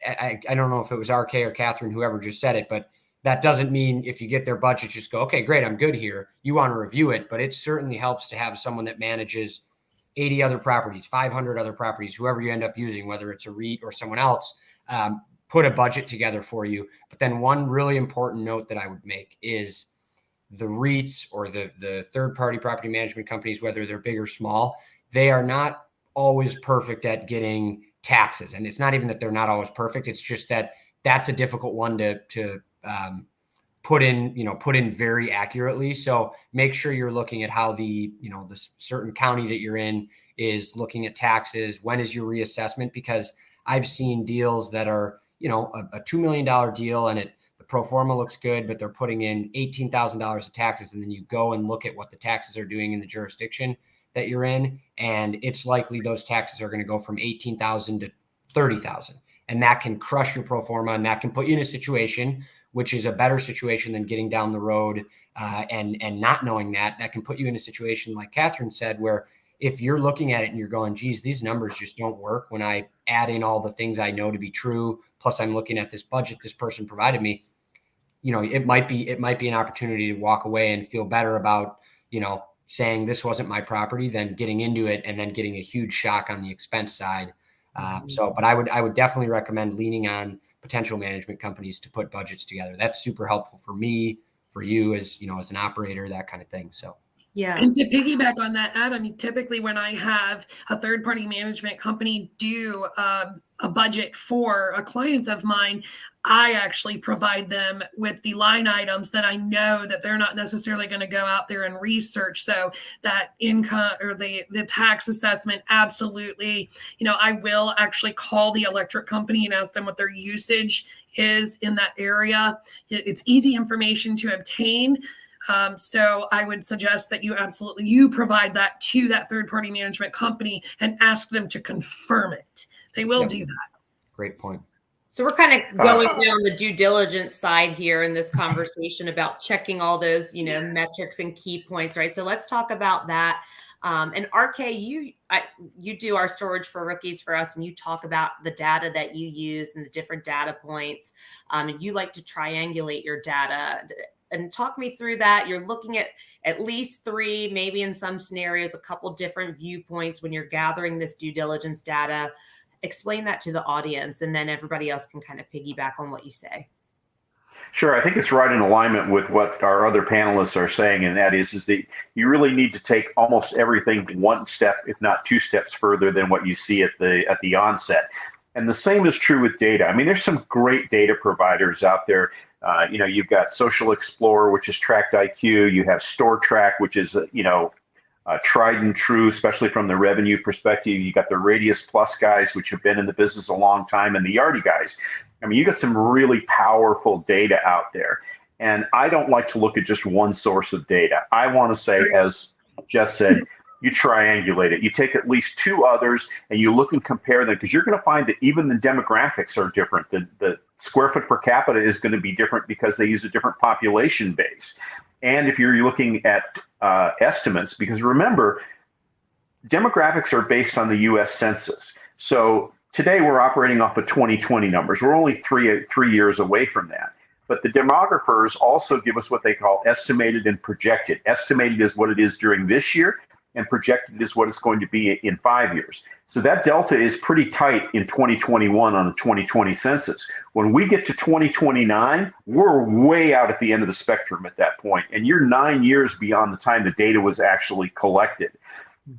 I don't know if it was RK or Kathryn, whoever just said it, but that doesn't mean if you get their budget, just go, okay, great, I'm good here. You want to review it, but it certainly helps to have someone that manages 80 other properties, 500 other properties, whoever you end up using, whether it's a REIT or someone else, put a budget together for you. But then one really important note that I would make is the REITs or the third-party property management companies, whether they're big or small, they are not always perfect at getting taxes. And it's not even that they're not always perfect. It's just that that's a difficult one to put in very accurately. So make sure you're looking at how the certain county that you're in is looking at taxes. When is your reassessment? Because I've seen deals that are, a $2 million deal and the pro forma looks good, but they're putting in $18,000 of taxes. And then you go and look at what the taxes are doing in the jurisdiction that you're in. And it's likely those taxes are going to go from 18,000 to 30,000. And that can crush your pro forma, and that can put you in a situation which is a better situation than getting down the road and not knowing that can put you in a situation like Kathryn said, where if you're looking at it and you're going, geez, these numbers just don't work when I add in all the things I know to be true, plus I'm looking at this budget this person provided me, it might be an opportunity to walk away and feel better about, saying this wasn't my property than getting into it and then getting a huge shock on the expense side. But I would definitely recommend leaning on potential management companies to put budgets together. That's super helpful for me, for you as an operator, that kind of thing. So. Yeah. And to piggyback on that, Adam, typically when I have a third-party management company do a budget for a client of mine, I actually provide them with the line items that I know that they're not necessarily going to go out there and research. So that income or the tax assessment, absolutely. I will actually call the electric company and ask them what their usage is in that area. It's easy information to obtain. So I would suggest that you provide that to that third-party management company and ask them to confirm it. They will do that. Great point. So we're kind of going down the due diligence side here in this conversation about checking all those, metrics and key points, right? So let's talk about that. And RK, you do our storage for rookies for us, and you talk about the data that you use and the different data points, and you like to triangulate your data. And talk me through that. You're looking at least 3, maybe in some scenarios, a couple different viewpoints when you're gathering this due diligence data. Explain that to the audience, and then everybody else can kind of piggyback on what you say. Sure. I think it's right in alignment with what our other panelists are saying, and that is that you really need to take almost everything one step, if not 2 steps further than what you see at the onset. And the same is true with data. I mean, there's some great data providers out there. You've got Social Explorer, which is Tracked IQ. You have Store Track, which is, tried and true, especially from the revenue perspective. You got the Radius Plus guys, which have been in the business a long time, and the Yardi guys. I mean, you got some really powerful data out there. And I don't like to look at just one source of data. I want to say, as Jess said, you triangulate it. You take at least 2 others and you look and compare them, because you're going to find that even the demographics are different. The square foot per capita is going to be different because they use a different population base. And if you're looking at estimates, because remember, demographics are based on the U.S. Census. So today we're operating off of 2020 numbers. We're only three years away from that. But the demographers also give us what they call estimated and projected. Estimated is what it is during this year, and projected is what it's going to be in 5 years. So that delta is pretty tight in 2021 on the 2020 census. When we get to 2029, we're way out at the end of the spectrum at that point, and you're 9 years beyond the time the data was actually collected.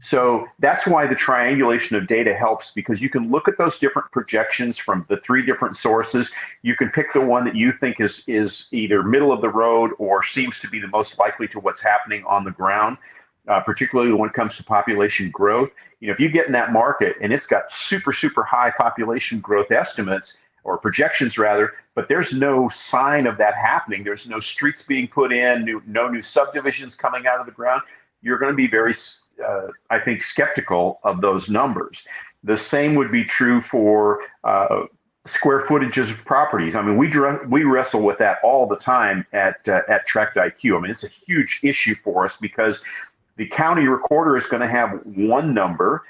So that's why the triangulation of data helps, because you can look at those different projections from the 3 different sources. You can pick the one that you think is either middle of the road or seems to be the most likely to what's happening on the ground. Particularly when it comes to population growth. If you get in that market and it's got super, super high population growth estimates, or projections rather, but there's no sign of that happening, there's no streets being put in, no new subdivisions coming out of the ground, you're going to be very, I think, skeptical of those numbers. The same would be true for square footages of properties. I mean, we wrestle with that all the time at Tracked IQ. I mean, it's a huge issue for us because the county recorder is going to have one number.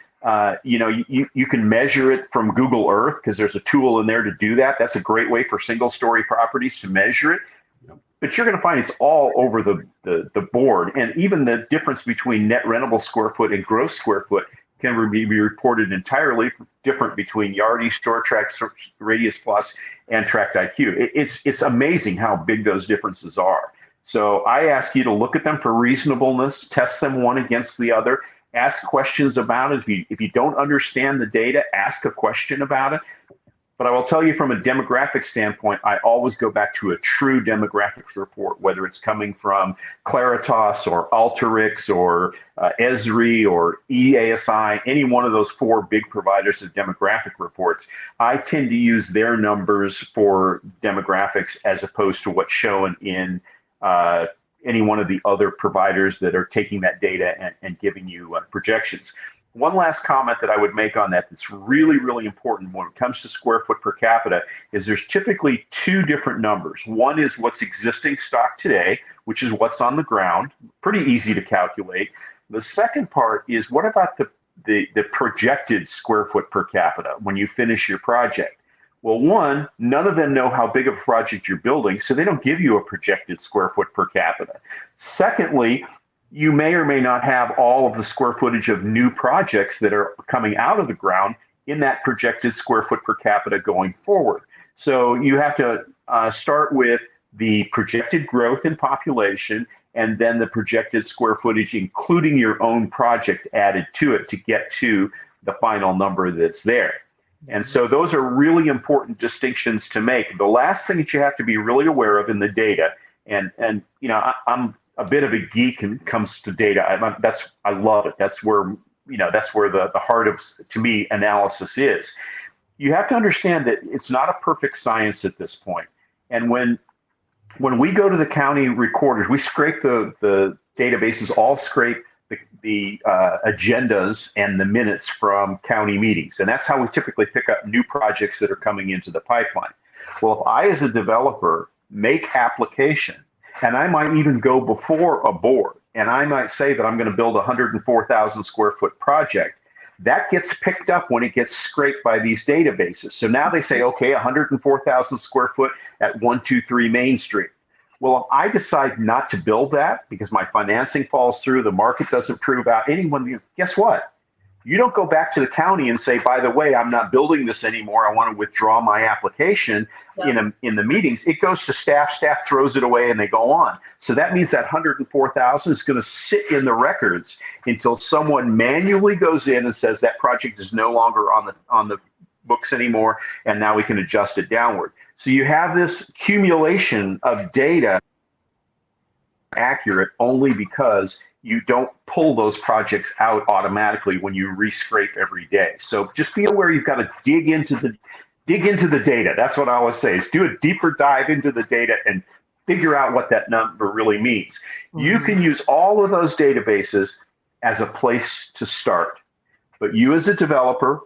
You can measure it from Google Earth because there's a tool in there to do that. That's a great way for single-story properties to measure it. But you're going to find it's all over the board. And even the difference between net rentable square foot and gross square foot can be reported entirely different between Yardi, Store Track, Radius Plus, and Tracked IQ. It's amazing how big those differences are. So I ask you to look at them for reasonableness, test them one against the other, ask questions about it. If you don't understand the data, ask a question about it. But I will tell you from a demographic standpoint, I always go back to a true demographics report, whether it's coming from Claritas or Alteryx or Esri or EASI, any one of those 4 big providers of demographic reports. I tend to use their numbers for demographics as opposed to what's shown in any one of the other providers that are taking that data and giving you projections. One last comment that I would make on that that's really, really important when it comes to square foot per capita is there's typically 2 different numbers. One is what's existing stock today, which is what's on the ground, pretty easy to calculate. The second part is what about the projected square foot per capita when you finish your project? Well, one, none of them know how big of a project you're building, so they don't give you a projected square foot per capita. Secondly, you may or may not have all of the square footage of new projects that are coming out of the ground in that projected square foot per capita going forward. So you have to start with the projected growth in population and then the projected square footage, including your own project added to it to get to the final number that's there. And so those are really important distinctions to make. The last thing that you have to be really aware of in the data, and you know, I'm a bit of a geek when it comes to data. I love it. That's where the heart of, to me, analysis is. You have to understand that it's not a perfect science at this point. And when we go to the county recorders, we scrape the databases, all scrape the agendas and the minutes from county meetings. And that's how we typically pick up new projects that are coming into the pipeline. Well, if I, as a developer, make application, and I might even go before a board, and I might say that I'm going to build a 104,000 square foot project, that gets picked up when it gets scraped by these databases. So now they say, okay, 104,000 square foot at 123 Main Street. Well, if I decide not to build that because my financing falls through, the market doesn't prove out, guess what? You don't go back to the county and say, by the way, I'm not building this anymore. I want to withdraw my application in the meetings. It goes to staff. Staff throws it away and they go on. So that means that 104,000 is going to sit in the records until someone manually goes in and says that project is no longer on the books anymore, and now we can adjust it downward. So you have this accumulation of data accurate only because you don't pull those projects out automatically when you rescrape every day. So just be aware you've got to dig into the data. That's what I always say, is do a deeper dive into the data and figure out what that number really means. Mm-hmm. You can use all of those databases as a place to start, but you as a developer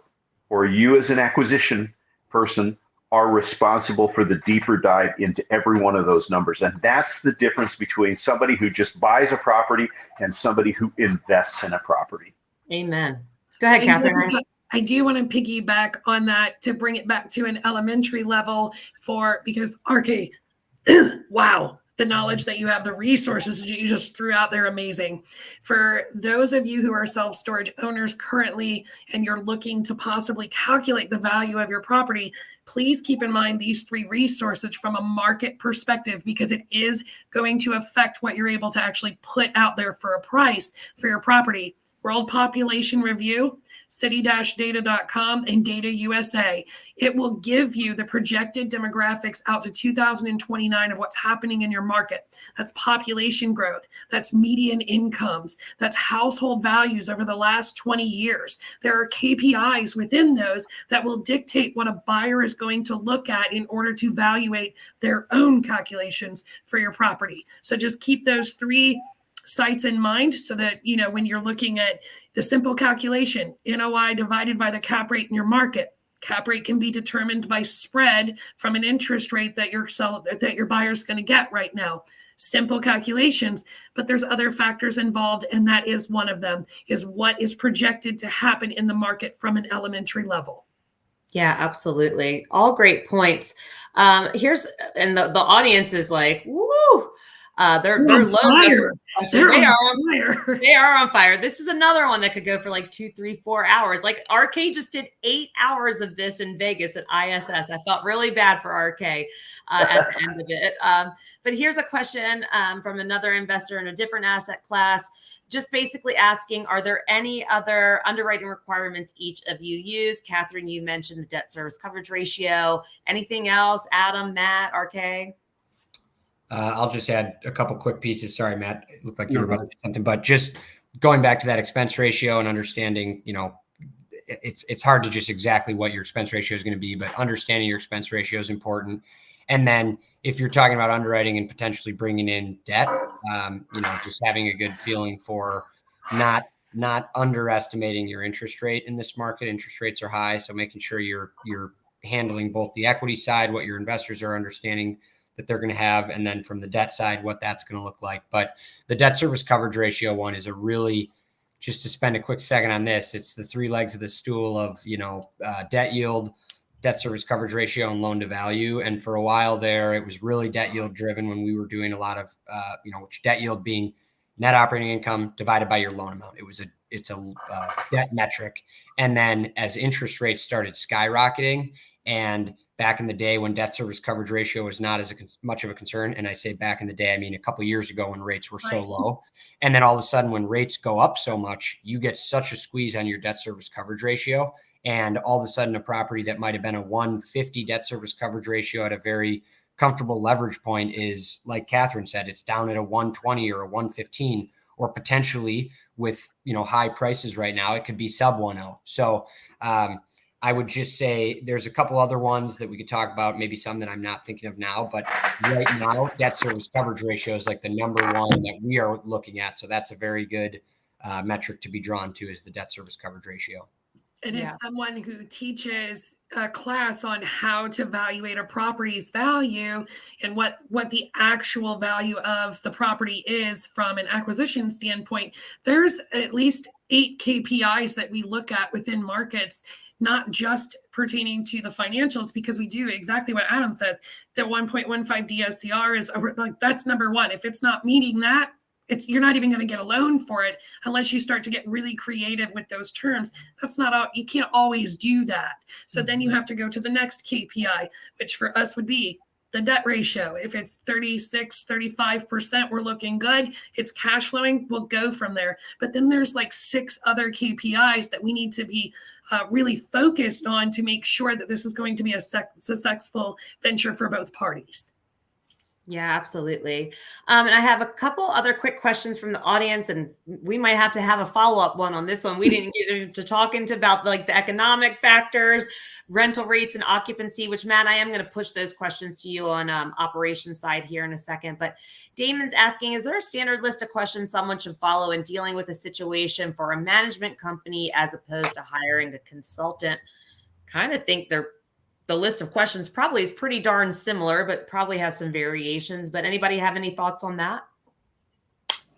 or you as an acquisition person are responsible for the deeper dive into every one of those numbers. And that's the difference between somebody who just buys a property and somebody who invests in a property. Amen. Go ahead, Kathryn. I do want to piggyback on that to bring it back to an elementary level because RK, wow, the knowledge that you have, the resources that you just threw out there, amazing. For those of you who are self-storage owners currently and you're looking to possibly calculate the value of your property, please keep in mind these 3 resources from a market perspective, because it is going to affect what you're able to actually put out there for a price for your property. World Population Review, city-data.com, and Data USA. It will give you the projected demographics out to 2029 of what's happening in your market. That's population growth. That's median incomes. That's household values over the last 20 years. There are KPIs within those that will dictate what a buyer is going to look at in order to evaluate their own calculations for your property. So just keep those 3 sites in mind so that, you know, when you're looking at the simple calculation, NOI divided by the cap rate in your market. Cap rate can be determined by spread from an interest rate that your buyer's going to get right now. Simple calculations, but there's other factors involved, and that is one of them, is what is projected to happen in the market from an elementary level. Yeah, absolutely. All great points. And the audience is like, woo. They're low. Fire. They're They on are fire. They are on fire. This is another one that could go for like 2, 3, 4 hours. Like RK just did 8 hours of this in Vegas at ISS. I felt really bad for RK at the end of it. But here's a question from another investor in a different asset class, just basically asking, are there any other underwriting requirements each of you use? Kathryn, you mentioned the debt service coverage ratio. Anything else? Adam, Matt, RK? I'll just add a couple quick pieces. Sorry, Matt. It looked like you were about to say something, but just going back to that expense ratio and understanding, it's hard to just exactly what your expense ratio is going to be, but understanding your expense ratio is important. And then if you're talking about underwriting and potentially bringing in debt, just having a good feeling for not underestimating your interest rate in this market. Interest rates are high, so making sure you're handling both the equity side, what your investors are understanding that they're going to have, and then from the debt side, what that's going to look like. But the debt service coverage ratio one is a really, just to spend a quick second on this, it's the 3 legs of the stool of, debt yield, debt service coverage ratio, and loan to value. And for a while there, it was really debt yield driven when we were doing a lot of, which debt yield being net operating income divided by your loan amount. It's a debt metric. And then as interest rates started skyrocketing, and back in the day when debt service coverage ratio was not as much of a concern, and I say back in the day, I mean a couple of years ago when rates were so low, and then all of a sudden when rates go up so much, you get such a squeeze on your debt service coverage ratio, and all of a sudden a property that might have been a 150 debt service coverage ratio at a very comfortable leverage point is, like Kathryn said, it's down at a 120 or a 115, or potentially with high prices right now, it could be sub 1.0. So I would just say there's a couple other ones that we could talk about, maybe some that I'm not thinking of now, but right now, debt service coverage ratio is like the number one that we are looking at. So that's a very good metric to be drawn to, is the debt service coverage ratio. It is someone who teaches a class on how to evaluate a property's value and what the actual value of the property is from an acquisition standpoint. There's at least 8 KPIs that we look at within markets, not just pertaining to the financials, because we do exactly what Adam says. The 1.15 DSCR is like, that's number one. If it's not meeting that, you're not even going to get a loan for it unless you start to get really creative with those terms. That's not all. You can't always do that. So then you have to go to the next KPI, which for us would be the debt ratio. If it's 36, 35%, we're looking good. It's cash flowing. We'll go from there. But then there's like 6 other KPIs that we need to be really focused on to make sure that this is going to be a successful venture for both parties. Yeah, absolutely. And I have a couple other quick questions from the audience, and we might have to have a follow-up one on this one. We didn't get into talking about like the economic factors, rental rates, and occupancy, which, Matt, I am going to push those questions to you on operations side here in a second. But Damon's asking, is there a standard list of questions someone should follow in dealing with a situation for a management company as opposed to hiring a consultant? Kind of think the list of questions probably is pretty darn similar, but probably has some variations. But anybody have any thoughts on that?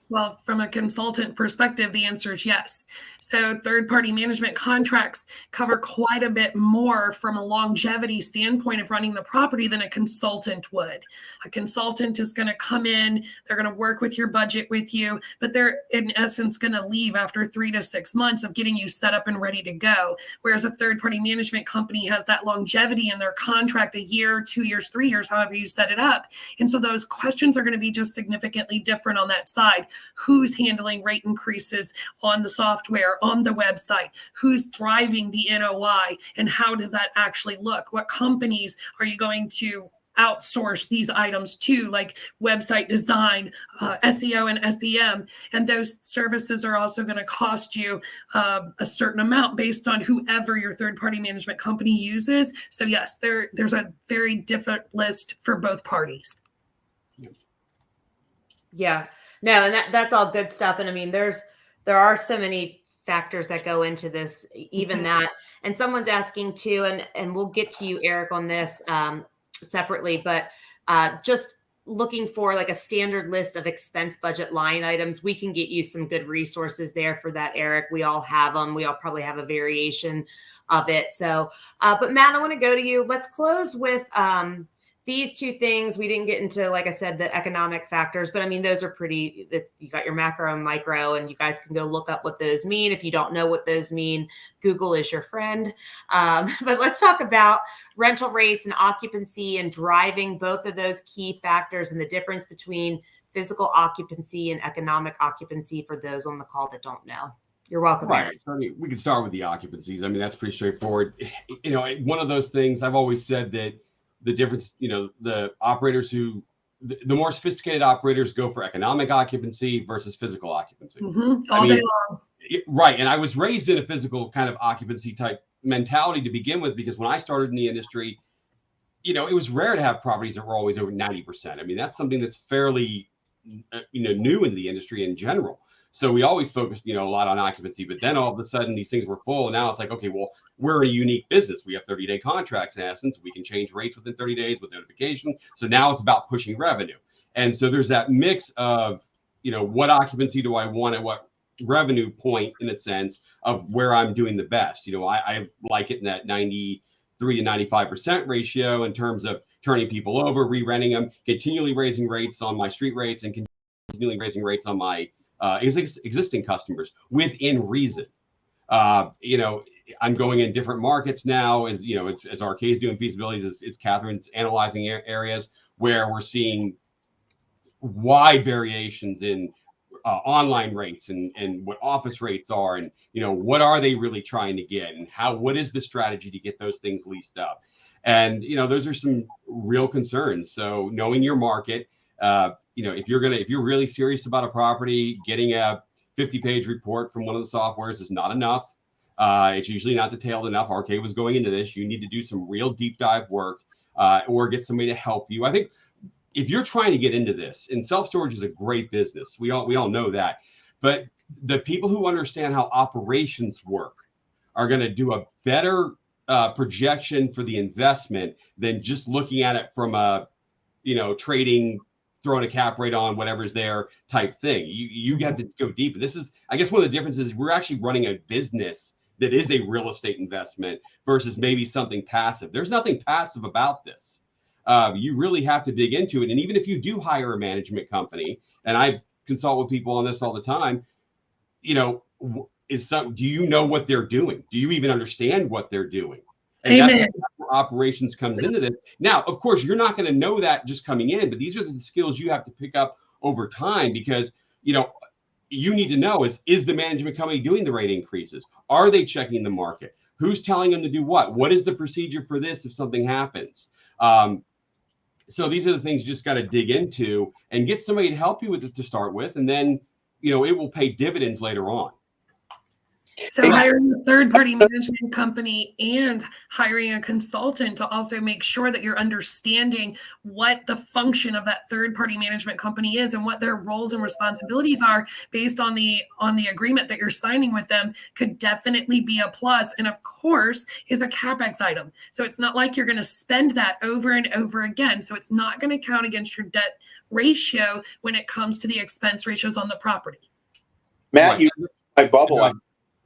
Well, from a consultant perspective, the answer is yes. So third-party management contracts cover quite a bit more from a longevity standpoint of running the property than a consultant would. A consultant is going to come in, they're going to work with your budget with you, but they're in essence going to leave after 3 to 6 months of getting you set up and ready to go. Whereas a third-party management company has that longevity in their contract, 1 year, 2 years, 3 years, however you set it up. And so those questions are going to be just significantly different on that side. Who's handling rate increases on the software, on the website? Who's driving the NOI? And how does that actually look? What companies are you going to outsource these items to, like website design, SEO and SEM? And those services are also going to cost you a certain amount based on whoever your third-party management company uses. So yes, there's a very different list for both parties. Yeah, no, and that's all good stuff. And I mean, there are so many factors that go into this, even that. And someone's asking too, and we'll get to you, Eric, on this separately, but just looking for like a standard list of expense budget line items. We can get you some good resources there for that, Eric. We all have them. We all probably have a variation of it. So, but Matt, I want to go to you. Let's close with these two things, we didn't get into, like I said, the economic factors, but I mean, those are pretty, you got your macro and micro, and you guys can go look up what those mean. If you don't know what those mean, Google is your friend. But let's talk about rental rates and occupancy and driving both of those key factors and the difference between physical occupancy and economic occupancy for those on the call that don't know. You're welcome. Right. So, I mean, we can start with the occupancies. I mean, that's pretty straightforward. One of those things I've always said that the difference, the operators the more sophisticated operators go for economic occupancy versus physical occupancy. All day long. Right. And I was raised in a physical kind of occupancy type mentality to begin with, because when I started in the industry, it was rare to have properties that were always over 90%. I mean, that's something that's fairly, new in the industry in general. So we always focused, a lot on occupancy, but then all of a sudden these things were full. And now it's like, okay, well, we're a unique business. We have 30-day contracts in essence. We can change rates within 30 days with notification. So now it's about pushing revenue. And so there's that mix of, what occupancy do I want at what revenue point, in a sense of where I'm doing the best. I like it in that 93 to 95% ratio in terms of turning people over, re-renting them, continually raising rates on my street rates, and continually raising rates on my existing customers within reason. I'm going in different markets now, as RK is doing feasibilities, as Kathryn's analyzing areas where we're seeing wide variations in online rates and what office rates are, and what are they really trying to get, and what is the strategy to get those things leased up. And those are some real concerns. So knowing your market, if you're really serious about a property, getting a 50-page report from one of the softwares is not enough. It's usually not detailed enough. RK was going into this. You need to do some real deep dive work, or get somebody to help you. I think if you're trying to get into this, and self-storage is a great business, we all know that, but the people who understand how operations work are going to do a better projection for the investment than just looking at it from a trading, throwing a cap rate on whatever's there type thing. You have to go deep. This is, I guess, one of the differences. We're actually running a business that is a real estate investment versus maybe something passive. There's nothing passive about this. You really have to dig into it. And even if you do hire a management company, and I consult with people on this all the time, do you know what they're doing? Do you even understand what they're doing? And Amen. that's where operations comes into this. Now, of course, you're not going to know that just coming in, but these are the skills you have to pick up over time, because, you need to know is the management company doing the rate increases? Are they checking the market? Who's telling them to do what? What is the procedure for this if something happens? So these are the things you just got to dig into and get somebody to help you with it to start with. And then, it will pay dividends later on. So hiring a third-party management company and hiring a consultant to also make sure that you're understanding what the function of that third-party management company is and what their roles and responsibilities are based on the agreement that you're signing with them could definitely be a plus. And of course, is a CapEx item. So it's not like you're going to spend that over and over again. So it's not going to count against your debt ratio when it comes to the expense ratios on the property. Matt, you my bubble.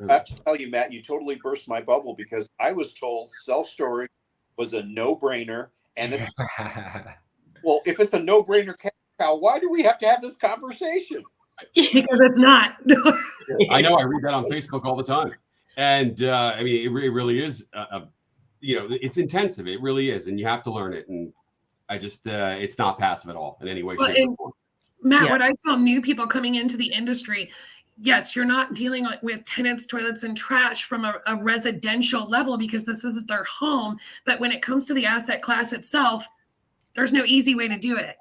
I have to tell you, Matt, you totally burst my bubble, because I was told self-storage was a no-brainer. And well, if it's a no-brainer, why do we have to have this conversation? Because it's not. I know. I read that on Facebook all the time. And I mean, it really is, it's intensive. It really is. And you have to learn it. And I just, it's not passive at all in any way, shape, or form. Matt, what I tell new people coming into the industry, yes, you're not dealing with tenants, toilets, and trash from a residential level because this isn't their home. But when it comes to the asset class itself, there's no easy way to do it.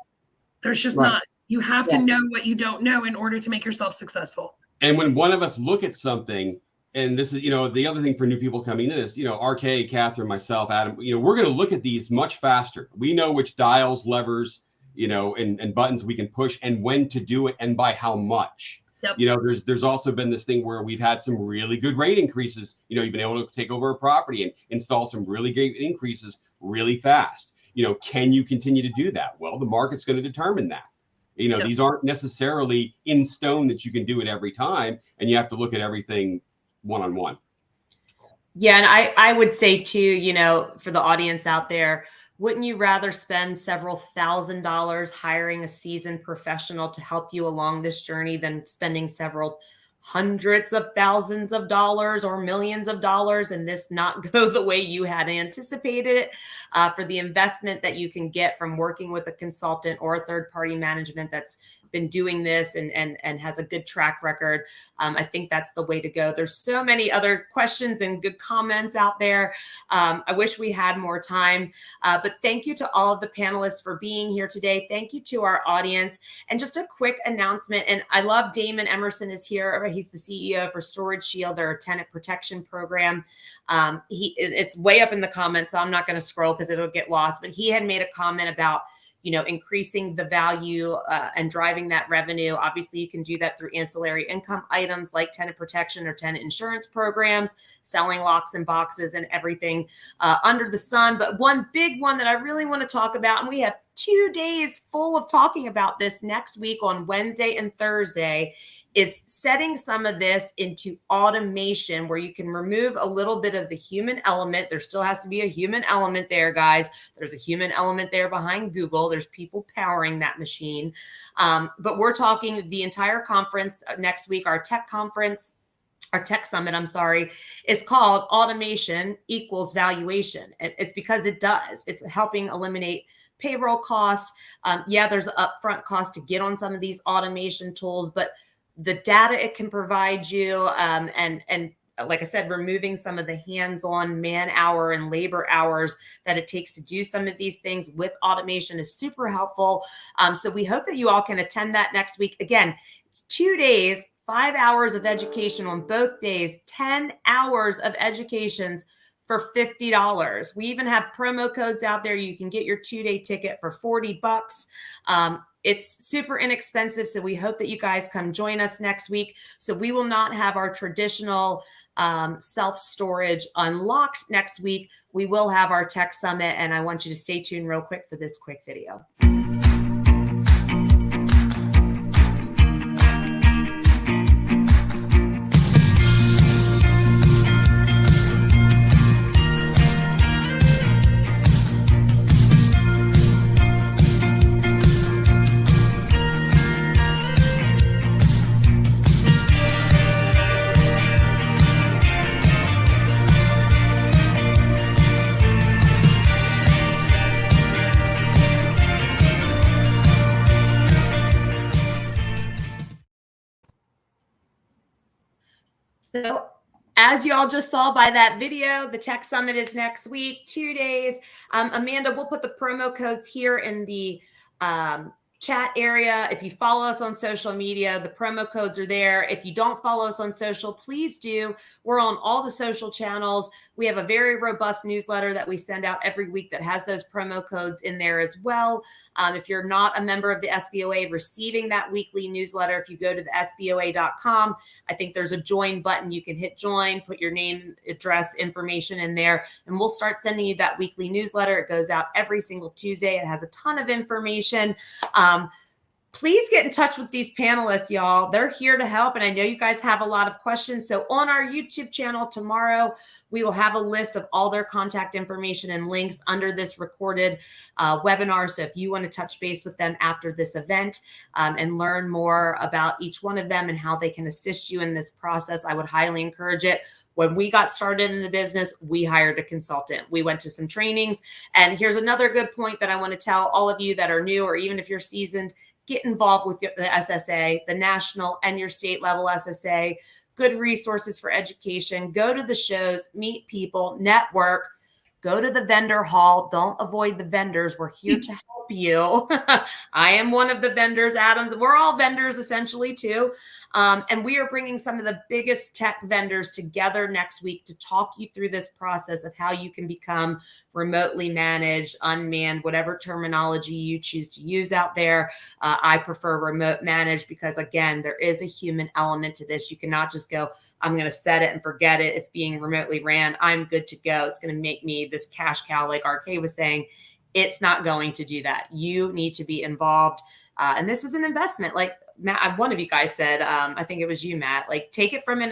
There's just not. You have to know what you don't know in order to make yourself successful. And when one of us look at something, and this is, the other thing for new people coming in is, RK, Kathryn, myself, Adam, we're going to look at these much faster. We know which dials, levers, and buttons we can push and when to do it and by how much. Yep. There's also been this thing where we've had some really good rate increases. You've been able to take over a property and install some really great increases really fast. Can you continue to do that? Well, the market's going to determine that. Yep. These aren't necessarily in stone that you can do it every time, and you have to look at everything one-on-one. Yeah, and I would say too, you know, for the audience out there, wouldn't you rather spend several $1,000s hiring a seasoned professional to help you along this journey than spending several hundreds of thousands of dollars or millions of dollars and this not go the way you had anticipated it? For the investment that you can get from working with a consultant or a third party management that's been doing this and has a good track record, I think that's the way to go. There's so many other questions and good comments out there. I wish we had more time, but thank you to all of the panelists for being here today. Thank you to our audience. And just a quick announcement, and I love Damon Emerson is here. He's the CEO for Storage Shield, their tenant protection program. It's way up in the comments, so I'm not going to scroll because it'll get lost, but he had made a comment about, you know, increasing the value and driving that revenue. Obviously, you can do that through ancillary income items like tenant protection or tenant insurance programs, selling locks and boxes and everything under the sun. But one big one that I really want to talk about, and we have 2 days full of talking about this next week on Wednesday and Thursday, is setting some of this into automation where you can remove a little bit of the human element. There still has to be a human element there, guys. There's a human element there behind Google. There's people powering that machine. But we're talking the entire conference next week, our tech conference, our tech summit, I'm sorry, is called Automation Equals Valuation. And it's because it does. It's helping eliminate payroll costs. Yeah, there's an upfront cost to get on some of these automation tools, but the data it can provide you, and like I said, removing some of the hands-on man hour and labor hours that it takes to do some of these things with automation is super helpful. So we hope that you all can attend that next week. Again, it's 2 days, 5 hours of education on both days, 10 hours of educations for $50. We even have promo codes out there. You can get your 2-day ticket for $40. It's super inexpensive. So we hope that you guys come join us next week. So we will not have our traditional self-storage unlocked next week. We will have our tech summit, and I want you to stay tuned real quick for this quick video. So as you all just saw by that video, the Tech Summit is next week, 2 days. Amanda, we'll put the promo codes here in the chat area. If you follow us on social media, the promo codes are there. If you don't follow us on social, please do. We're on all the social channels. We have a very robust newsletter that we send out every week that has those promo codes in there as well. If you're not a member of the SBOA receiving that weekly newsletter, if you go to the SBOA.com, I think there's a join button. You can hit join, put your name, address, information in there, and we'll start sending you that weekly newsletter. It goes out every single Tuesday. It has a ton of information. Please get in touch with these panelists, y'all. They're here to help. And I know you guys have a lot of questions. So on our YouTube channel tomorrow, we will have a list of all their contact information and links under this recorded webinar. So if you want to touch base with them after this event and learn more about each one of them and how they can assist you in this process, I would highly encourage it. When we got started in the business, we hired a consultant. We went to some trainings. And here's another good point that I want to tell all of you that are new, or even if you're seasoned, get involved with the SSA, the national and your state level SSA. Good resources for education. Go to the shows, meet people, network, go to the vendor hall. Don't avoid the vendors. We're here to help you. I am one of the vendors, Adams. We're all vendors essentially too. And we are bringing some of the biggest tech vendors together next week to talk you through this process of how you can become remotely managed, unmanned, whatever terminology you choose to use out there. I prefer remote managed because, again, there is a human element to this. You cannot just go, I'm going to set it and forget it. It's being remotely ran. I'm good to go. It's going to make me this cash cow, like RK was saying. It's not going to do that. You need to be involved. And this is an investment. Like Matt, one of you guys said, I think it was you, Matt, like take it from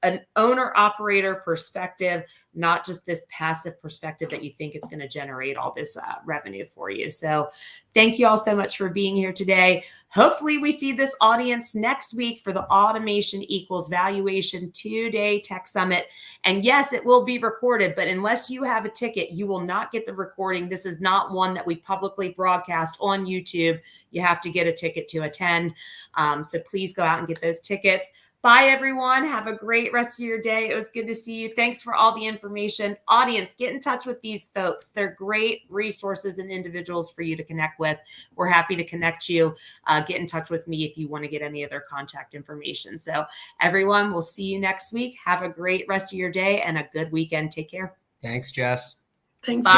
an owner operator perspective, not just this passive perspective that you think it's going to generate all this revenue for you. So thank you all so much for being here today. Hopefully we see this audience next week for the Automation Equals Valuation 2-day Tech Summit. And yes, it will be recorded, but unless you have a ticket, you will not get the recording. This is not one that we publicly broadcast on YouTube. You have to get a ticket to attend. So please go out and get those tickets. Bye, everyone. Have a great rest of your day. It was good to see you. Thanks for all the information. Audience, get in touch with these folks. They're great resources and individuals for you to connect with. We're happy to connect you. Get in touch with me if you want to get any of their contact information. So everyone, we'll see you next week. Have a great rest of your day and a good weekend. Take care. Thanks, Jess. Thanks, Bye. Jeff.